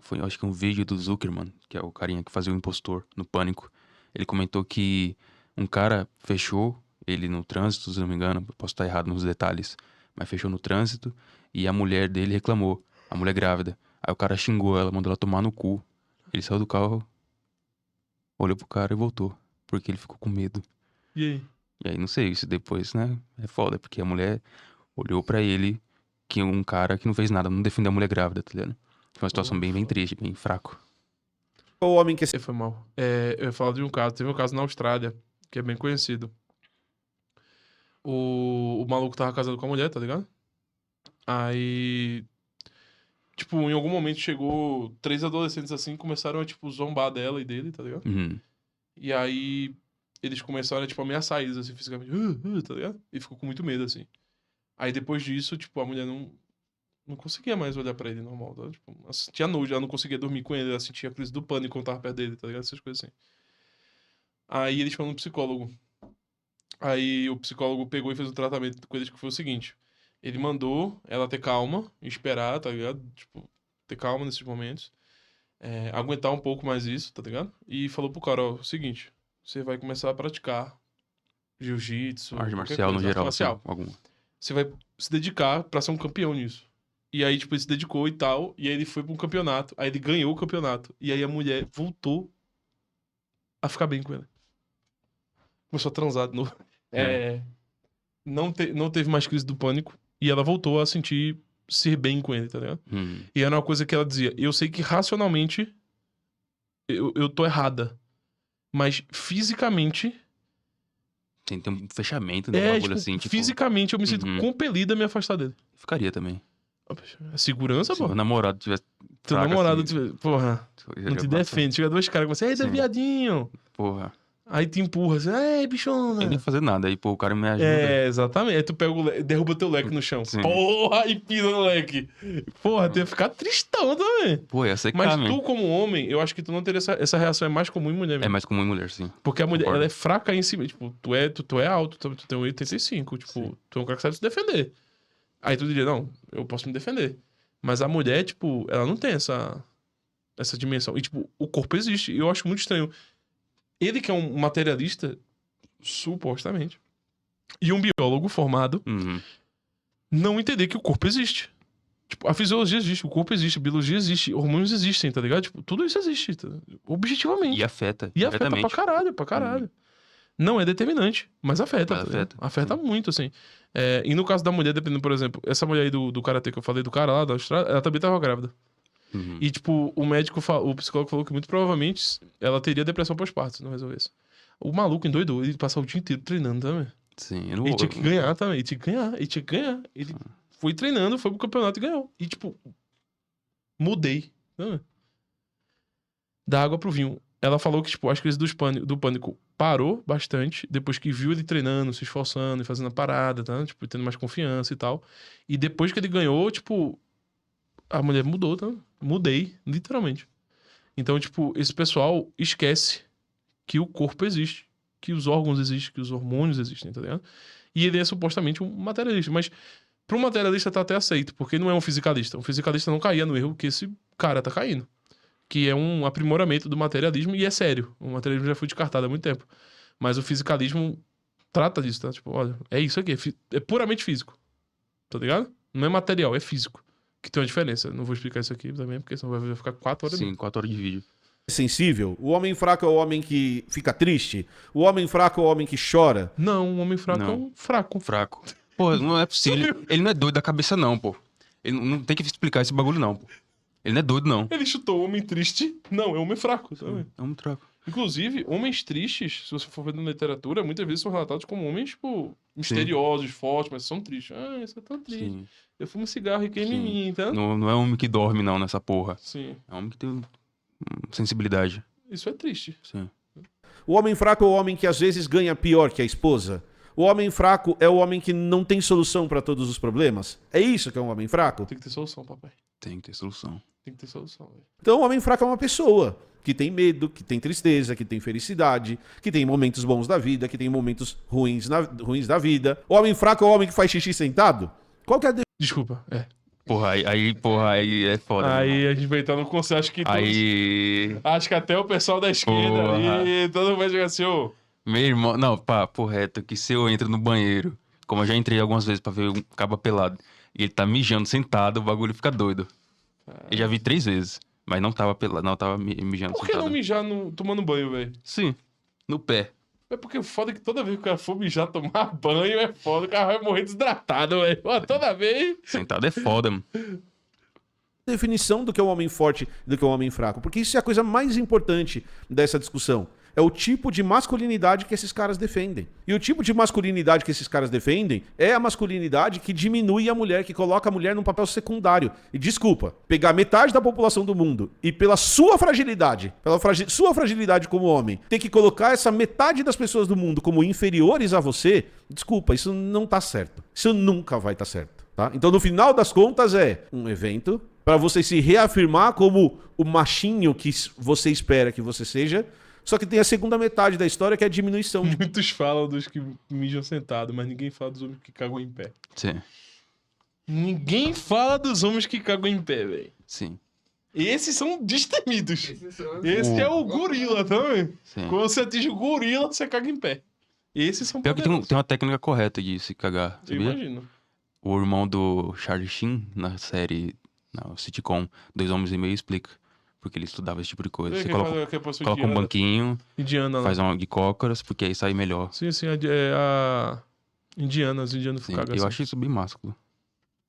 Foi, acho que um vídeo do Zuckerman, que é o carinha que fazia o impostor no Pânico. Ele comentou que um cara fechou ele no trânsito, se não me engano. Posso estar errado nos detalhes. Mas fechou no trânsito e a mulher dele reclamou. A mulher grávida. Aí o cara xingou ela, mandou ela tomar no cu. Ele saiu do carro, olhou pro cara e voltou. Porque ele ficou com medo. E aí? E aí, não sei, isso depois, né? É foda, porque a mulher olhou pra ele, que é um cara que não fez nada, não defendeu a mulher grávida, tá ligado? Foi uma situação bem triste, bem fraco. o homem que... Foi mal. Eu ia falar de um caso. Teve um caso na Austrália, que é bem conhecido. O maluco tava casado com a mulher, tá ligado? Aí... Tipo, em algum momento chegou 3 adolescentes assim, começaram a, tipo, zombar dela e dele, tá ligado? E aí, eles começaram a, tipo, ameaçar eles, assim, fisicamente, tá ligado? E ficou com muito medo, assim. Aí, depois disso, tipo, a mulher não conseguia mais olhar pra ele normal, tá? Tipo, ela sentia nojo, ela não conseguia dormir com ele, ela sentia a crise do pânico quando tava perto dele, tá ligado? Essas coisas assim. Aí, eles foram no psicólogo. Aí, o psicólogo pegou e fez um tratamento com eles que foi o seguinte. Ele mandou ela ter calma, esperar, tá ligado? Tipo, ter calma nesses momentos. Aguentar um pouco mais isso, tá ligado? E falou pro cara, ó, o seguinte, você vai começar a praticar jiu-jitsu, Arte marcial no geral, marcial. assim, alguma. Você vai se dedicar pra ser um campeão nisso. E aí, tipo, ele se dedicou e tal, e aí ele foi pra um campeonato, aí ele ganhou o campeonato, e aí a mulher voltou a ficar bem com ele. Começou a transar de novo. Não teve mais crise do pânico, e ela voltou a sentir ser bem com ele, tá ligado? E era uma coisa que ela dizia, eu sei que racionalmente eu tô errada, mas fisicamente... Tem que ter um fechamento, né? Um bagulho tipo, assim, tipo... fisicamente eu me sinto compelido a me afastar dele. Ficaria também. Segurança, Se pô. meu namorado tivesse... Teu fraco namorado assim, tivesse... Porra, não te defende. Chega 2 caras com você, ei, Sim. viadinho. Porra. Aí te empurra assim, ei, bichona. Eu nem fazer nada. Aí, pô, o cara me ajuda. É, exatamente. Aí tu pega derruba teu leque no chão. Sim. Porra, e pisa no leque. Porra, tu ia ficar tristão também. Pô, ia secar, Mas mesmo. tu, como homem, eu acho que tu não teria essa reação. É mais comum em mulher É mesmo. mais comum em mulher, sim. Porque a mulher, Concordo. ela é fraca em si mesmo. Tipo, tu é alto, tu tem 1,85. Tipo, tu é um cara que sabe se defender. Aí tu diria, não, eu posso me defender. Mas a mulher, tipo, ela não tem essa dimensão. E, tipo, o corpo existe. E eu acho muito estranho. Ele que é um materialista, supostamente, e um biólogo formado, Uhum. não entender que o corpo existe. Tipo, a fisiologia existe, o corpo existe, a biologia existe, hormônios existem, tá ligado? Tipo, tudo isso existe, tá? Objetivamente. E afeta. E afeta pra diretamente. caralho, pra caralho. Não é determinante, mas afeta. Mas tá ligado? afeta, Afeta sim. muito, assim. E no caso da mulher, dependendo, por exemplo, essa mulher aí do karatê que eu falei, do cara lá da Austrália, ela também tava grávida. Uhum. E, tipo, o psicólogo falou que muito provavelmente ela teria depressão pós-parto se não resolvesse. O maluco endoidou, ele passou o dia inteiro treinando também. Sim, eu não Ele vou... tinha que ganhar também, ele tinha que ganhar. Ele foi treinando, foi pro campeonato e ganhou. E, tipo, mudei. Sabe? Da água pro vinho. Ela falou que, tipo, as crises do pânico parou bastante depois que viu ele treinando, se esforçando e fazendo a parada, tá? Tipo, tendo mais confiança e tal. E depois que ele ganhou, tipo, a mulher mudou, tá? Mudei, literalmente. Então, tipo, esse pessoal esquece que o corpo existe, que os órgãos existem, que os hormônios existem, tá ligado? E ele é supostamente um materialista, mas pro materialista tá até aceito, porque ele não é um fisicalista. Um fisicalista não caía no erro que esse cara tá caindo. Que é um aprimoramento do materialismo e é sério. O materialismo já foi descartado há muito tempo. Mas o fisicalismo trata disso, tá? Tipo, olha, é isso aqui, é puramente físico. Tá ligado? Não é material, é físico. Que tem uma diferença. Não vou explicar isso aqui também, porque senão vai ficar 4 horas. Sim, 4 horas de vídeo. Sensível? O homem fraco é o homem que fica triste? O homem fraco é o homem que chora? Não, um homem fraco Não. é um fraco. Fraco. Pô, não é possível. Ele não é doido da cabeça, não, pô. Ele não tem que explicar esse bagulho, não, pô. Ele não é doido, não. Ele chutou o homem triste. Não, é um homem fraco. Sabe? É um fraco. Inclusive, homens tristes, se você for ver na literatura, muitas vezes são relatados como homens, tipo, misteriosos, fortes, mas são tristes. Ah, isso é tão triste. Sim. Eu fumo cigarro e queimo em Sim. mim, tá? Não é homem que dorme, não, nessa porra. Sim. É homem que tem sensibilidade. Isso é triste. Sim. O homem fraco é o homem que às vezes ganha pior que a esposa? O homem fraco é o homem que não tem solução para todos os problemas? É isso que é um homem fraco? Tem que ter solução, papai. Tem que ter solução. Tem que ter solução, velho. Então, o homem fraco é uma pessoa que tem medo, que tem tristeza, que tem felicidade, que tem momentos bons da vida, que tem momentos ruins da vida. O homem fraco é o homem que faz xixi sentado? Qual que é a Desculpa, é. Porra, aí é foda. meu Aí irmão. a gente vai entrar no conselho, acho que todos... Aí. Acho que até o pessoal da esquerda Porra. ali, todo mundo vai jogar assim, ô... Meu irmão. Não, papo reto, que se eu entro no banheiro, como eu já entrei algumas vezes pra ver um caba pelado, e ele tá mijando sentado, o bagulho fica doido. Eu já vi 3 vezes, mas não tava pelado, não tava mijando Por que sentado. não mijar tomando banho, velho? Sim, no pé. É porque o foda é que toda vez que o cara for mijar, tomar banho, é foda, o cara vai morrer desidratado, velho. Ó, toda vez... Sentado é foda, mano. definição do que é um homem forte e do que é um homem fraco? Porque isso é a coisa mais importante dessa discussão. É o tipo de masculinidade que esses caras defendem. E o tipo de masculinidade que esses caras defendem é a masculinidade que diminui a mulher, que coloca a mulher num papel secundário. E desculpa, pegar metade da população do mundo e pela sua fragilidade, sua fragilidade como homem, ter que colocar essa metade das pessoas do mundo como inferiores a você, desculpa, isso não tá certo. Isso nunca vai estar certo. Tá? Então, no final das contas, é um evento para você se reafirmar como o machinho que você espera que você seja. Só que tem a segunda metade da história, que é a diminuição. Muitos falam dos que mijam sentado, mas ninguém fala dos homens que cagam em pé. Sim, Ninguém fala dos homens que cagam em pé, velho. sim. Esses são destemidos. Esse é o gorila, tá vendo? Sim. Quando você atinge o gorila, você caga em pé. Esses são Pior que poderosos. tem uma técnica correta de se cagar, Eu sabia? imagino. O irmão do Charlie Sheen, na série, na sitcom 2 Homens e Meio, explica. Porque ele estudava esse tipo de coisa. Você coloca um banquinho, Indiana lá. faz uma de cócoras, porque aí sai melhor. Sim, é a Indiana, os indianos Sim, cagam eu assim. acho isso bem másculo.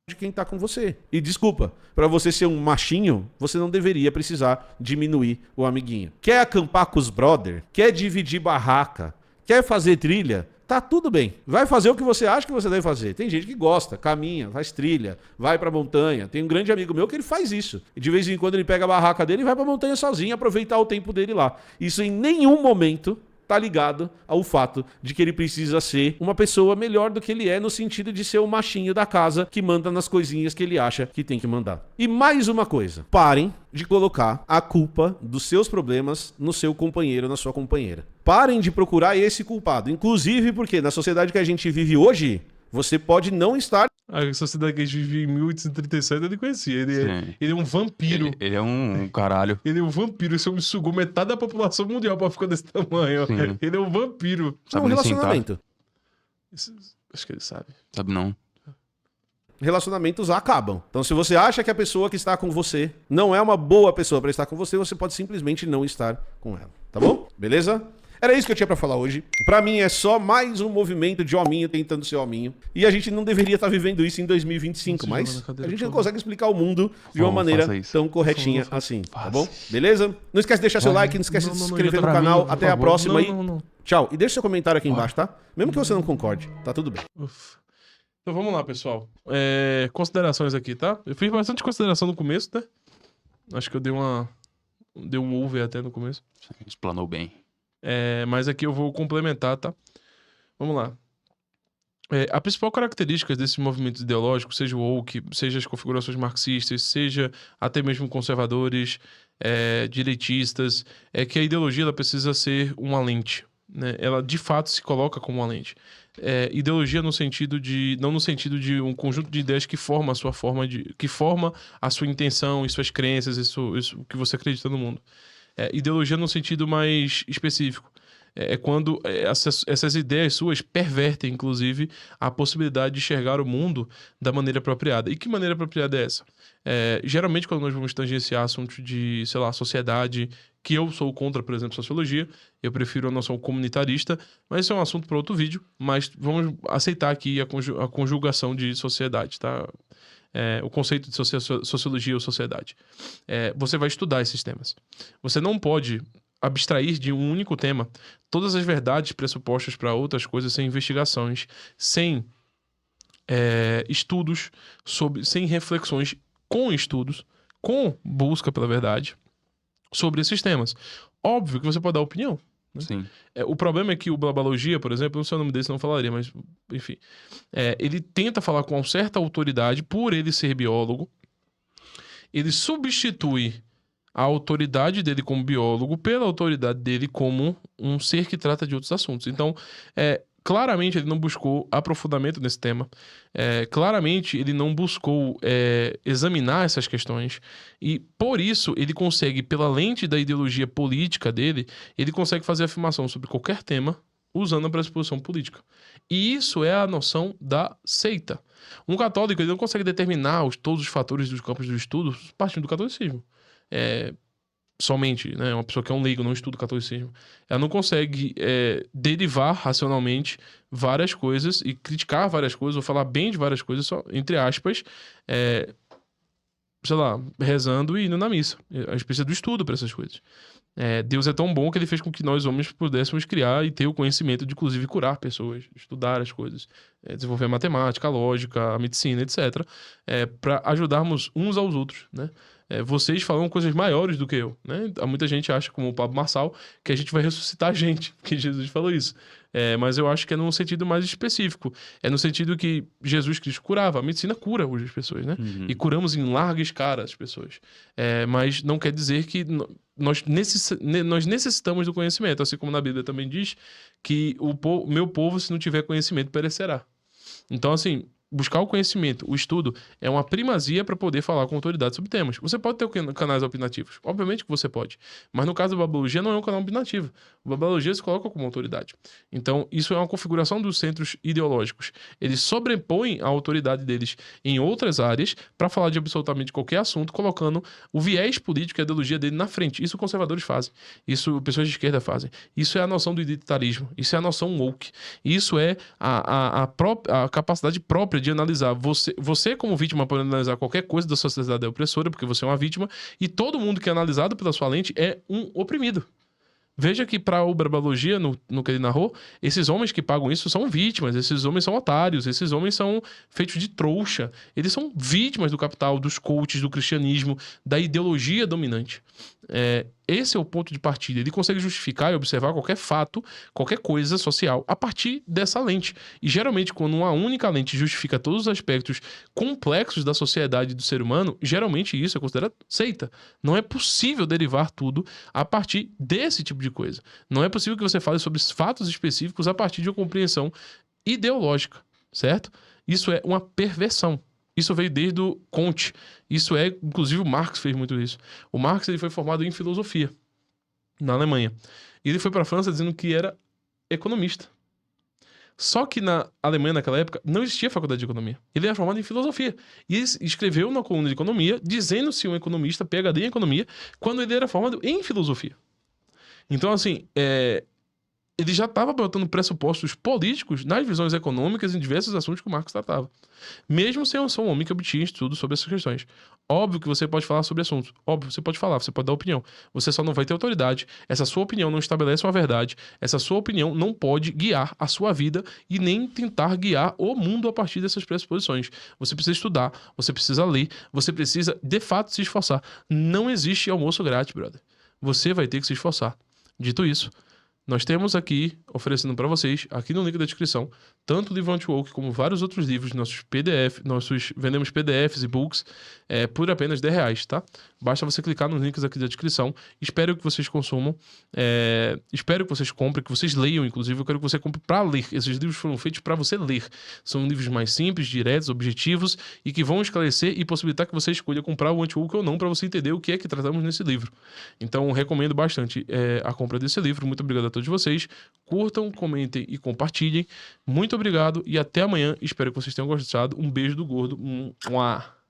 De quem tá com você. E desculpa, pra você ser um machinho, você não deveria precisar diminuir o amiguinho. Quer acampar com os brother? Quer dividir barraca? Quer fazer trilha? Tá tudo bem. Vai fazer o que você acha que você deve fazer. Tem gente que gosta, caminha, faz trilha, vai pra montanha. Tem um grande amigo meu que ele faz isso. E de vez em quando ele pega a barraca dele e vai pra montanha sozinho, aproveitar o tempo dele lá. Isso em nenhum momento tá ligado ao fato de que ele precisa ser uma pessoa melhor do que ele é, no sentido de ser o machinho da casa que manda nas coisinhas que ele acha que tem que mandar. E mais uma coisa, parem de colocar a culpa dos seus problemas no seu companheiro, na sua companheira. Parem de procurar esse culpado, inclusive porque na sociedade que a gente vive hoje, você pode não estar... A sociedade que a gente vive em 1837 eu nem conhecia. Ele é um vampiro. Ele é um caralho. Ele é um vampiro. Esse homem sugou metade da população mundial pra ficar desse tamanho. Sim. Ele é um vampiro. É um relacionamento. Acho que ele sabe. Sabe não? Relacionamentos acabam. Então, se você acha que a pessoa que está com você não é uma boa pessoa para estar com você, você pode simplesmente não estar com ela. Tá bom? Beleza? Era isso que eu tinha pra falar hoje. Pra mim é só mais um movimento de hominho tentando ser hominho. E a gente não deveria estar vivendo isso em 2025, mas a gente não consegue explicar o mundo de uma maneira tão corretinha assim, tá bom? Beleza? Não esquece de deixar seu like, não esquece de se inscrever no canal. Até a próxima aí. Tchau. E deixa seu comentário aqui embaixo, tá? Mesmo que você não concorde, tá tudo bem. Então vamos lá, pessoal. Considerações aqui, tá? Eu fiz bastante consideração no começo, né? Acho que eu dei um over até no começo. Explanou bem. Mas aqui eu vou complementar, tá? Vamos lá. A principal característica desses movimentos ideológicos, seja o woke, seja as configurações marxistas, seja até mesmo conservadores, direitistas, é que a ideologia ela precisa ser uma lente, né? Ela de fato se coloca como uma lente. Ideologia no sentido de... não no sentido de um conjunto de ideias que forma a sua forma de... que forma a sua intenção e suas crenças, isso que você acredita no mundo. Ideologia no sentido mais específico. Quando essas ideias suas pervertem, inclusive, a possibilidade de enxergar o mundo da maneira apropriada. E que maneira apropriada é essa? Geralmente, quando nós vamos tangenciar assuntos de, sei lá, sociedade, que eu sou contra, por exemplo, sociologia, eu prefiro a noção comunitarista, mas isso é um assunto para outro vídeo, mas vamos aceitar aqui a conjugação de sociedade, tá? O conceito de sociologia ou sociedade. Você vai estudar esses temas. Você não pode abstrair de um único tema todas as verdades pressupostas para outras coisas sem investigações, sem estudos, sem reflexões com estudos, com busca pela verdade sobre esses temas. Óbvio que você pode dar opinião. Né? Sim. O problema é que o Blabalogia, por exemplo, não sei o nome desse, não falaria, mas enfim. Ele tenta falar com uma certa autoridade, por ele ser biólogo, ele substitui a autoridade dele como biólogo pela autoridade dele como um ser que trata de outros assuntos. Então, claramente ele não buscou aprofundamento nesse tema. Claramente ele não buscou examinar essas questões. E, por isso, ele consegue, pela lente da ideologia política dele, ele consegue fazer afirmação sobre qualquer tema usando a pressuposição política. E isso é a noção da seita. Um católico ele não consegue determinar todos os fatores dos campos do estudo partindo do catolicismo. Somente, né? Uma pessoa que é um leigo, não estuda o catolicismo, ela não consegue derivar racionalmente várias coisas e criticar várias coisas ou falar bem de várias coisas, só, entre aspas, sei lá, rezando e indo na missa. A gente precisa do estudo para essas coisas. Deus é tão bom que ele fez com que nós homens pudéssemos criar e ter o conhecimento de, inclusive, curar pessoas, estudar as coisas, desenvolver a matemática, a lógica, a medicina, etc., para ajudarmos uns aos outros, né? Vocês falam coisas maiores do que eu, né? Muita gente acha, como o Pablo Marçal, que a gente vai ressuscitar a gente, porque Jesus falou isso. Mas eu acho que é num sentido mais específico. É no sentido que Jesus Cristo curava. A medicina cura hoje as pessoas, né? Uhum. E curamos em larga escala as pessoas. Mas não quer dizer que nós necessitamos do conhecimento. Assim como na Bíblia também diz que o meu povo, se não tiver conhecimento, perecerá. Então, assim, buscar o conhecimento, o estudo, é uma primazia para poder falar com autoridade sobre temas. Você pode ter canais opinativos. Obviamente que você pode. Mas no caso da Babalogia, não é um canal opinativo. O Babalogia se coloca como autoridade. Então, isso é uma configuração dos centros ideológicos. Eles sobrepõem a autoridade deles em outras áreas para falar de absolutamente qualquer assunto, colocando o viés político e a ideologia dele na frente. Isso conservadores fazem. Isso pessoas de esquerda fazem. Isso é a noção do identitarismo. Isso é a noção woke. Isso é a capacidade própria de analisar. Você como vítima pode analisar qualquer coisa da sociedade opressora, porque você é uma vítima, e todo mundo que é analisado pela sua lente é um oprimido. Veja que para a Uberabalogia, no que ele narrou, esses homens que pagam isso são vítimas, esses homens são otários, esses homens são feitos de trouxa, eles são vítimas do capital, dos coaches, do cristianismo, da ideologia dominante. esse é o ponto de partida. Ele consegue justificar e observar qualquer fato, qualquer coisa social a partir dessa lente. E geralmente, quando uma única lente justifica todos os aspectos complexos da sociedade e do ser humano, geralmente isso é considerado seita. Não é possível derivar tudo a partir desse tipo de coisa. Não é possível que você fale sobre fatos específicos a partir de uma compreensão ideológica, certo? Isso é uma perversão. Isso veio desde o Comte. Isso é, inclusive, o Marx fez muito isso. O Marx ele foi formado em filosofia na Alemanha. E ele foi para a França dizendo que era economista. Só que na Alemanha, naquela época, não existia faculdade de economia. Ele era formado em filosofia. E ele escreveu na coluna de economia, dizendo-se um economista, PhD em economia, quando ele era formado em filosofia. Então, assim, ele já estava botando pressupostos políticos nas visões econômicas em diversos assuntos que o Marx tratava. Mesmo sem eu ser um homem que obtinha estudo sobre essas questões. Óbvio que você pode falar sobre assuntos. Óbvio, você pode falar, você pode dar opinião. Você só não vai ter autoridade. Essa sua opinião não estabelece uma verdade. Essa sua opinião não pode guiar a sua vida e nem tentar guiar o mundo a partir dessas pressuposições. Você precisa estudar, você precisa ler, você precisa, de fato, se esforçar. Não existe almoço grátis, brother. Você vai ter que se esforçar. Dito isso, nós temos aqui, oferecendo para vocês, aqui no link da descrição, tanto o livro Anti-Woke como vários outros livros, vendemos PDFs e books por apenas R$10, tá? Basta você clicar nos links aqui da descrição. Espero que vocês consumam, espero que vocês comprem, que vocês leiam, inclusive. Eu quero que você compre para ler. Esses livros foram feitos para você ler. São livros mais simples, diretos, objetivos e que vão esclarecer e possibilitar que você escolha comprar o Anti-Woke ou não para você entender o que é que tratamos nesse livro. Então, recomendo bastante a compra desse livro. Muito obrigado a todos vocês. Curtam, comentem e compartilhem. Muito obrigado e até amanhã. Espero que vocês tenham gostado. Um beijo do gordo. Mua.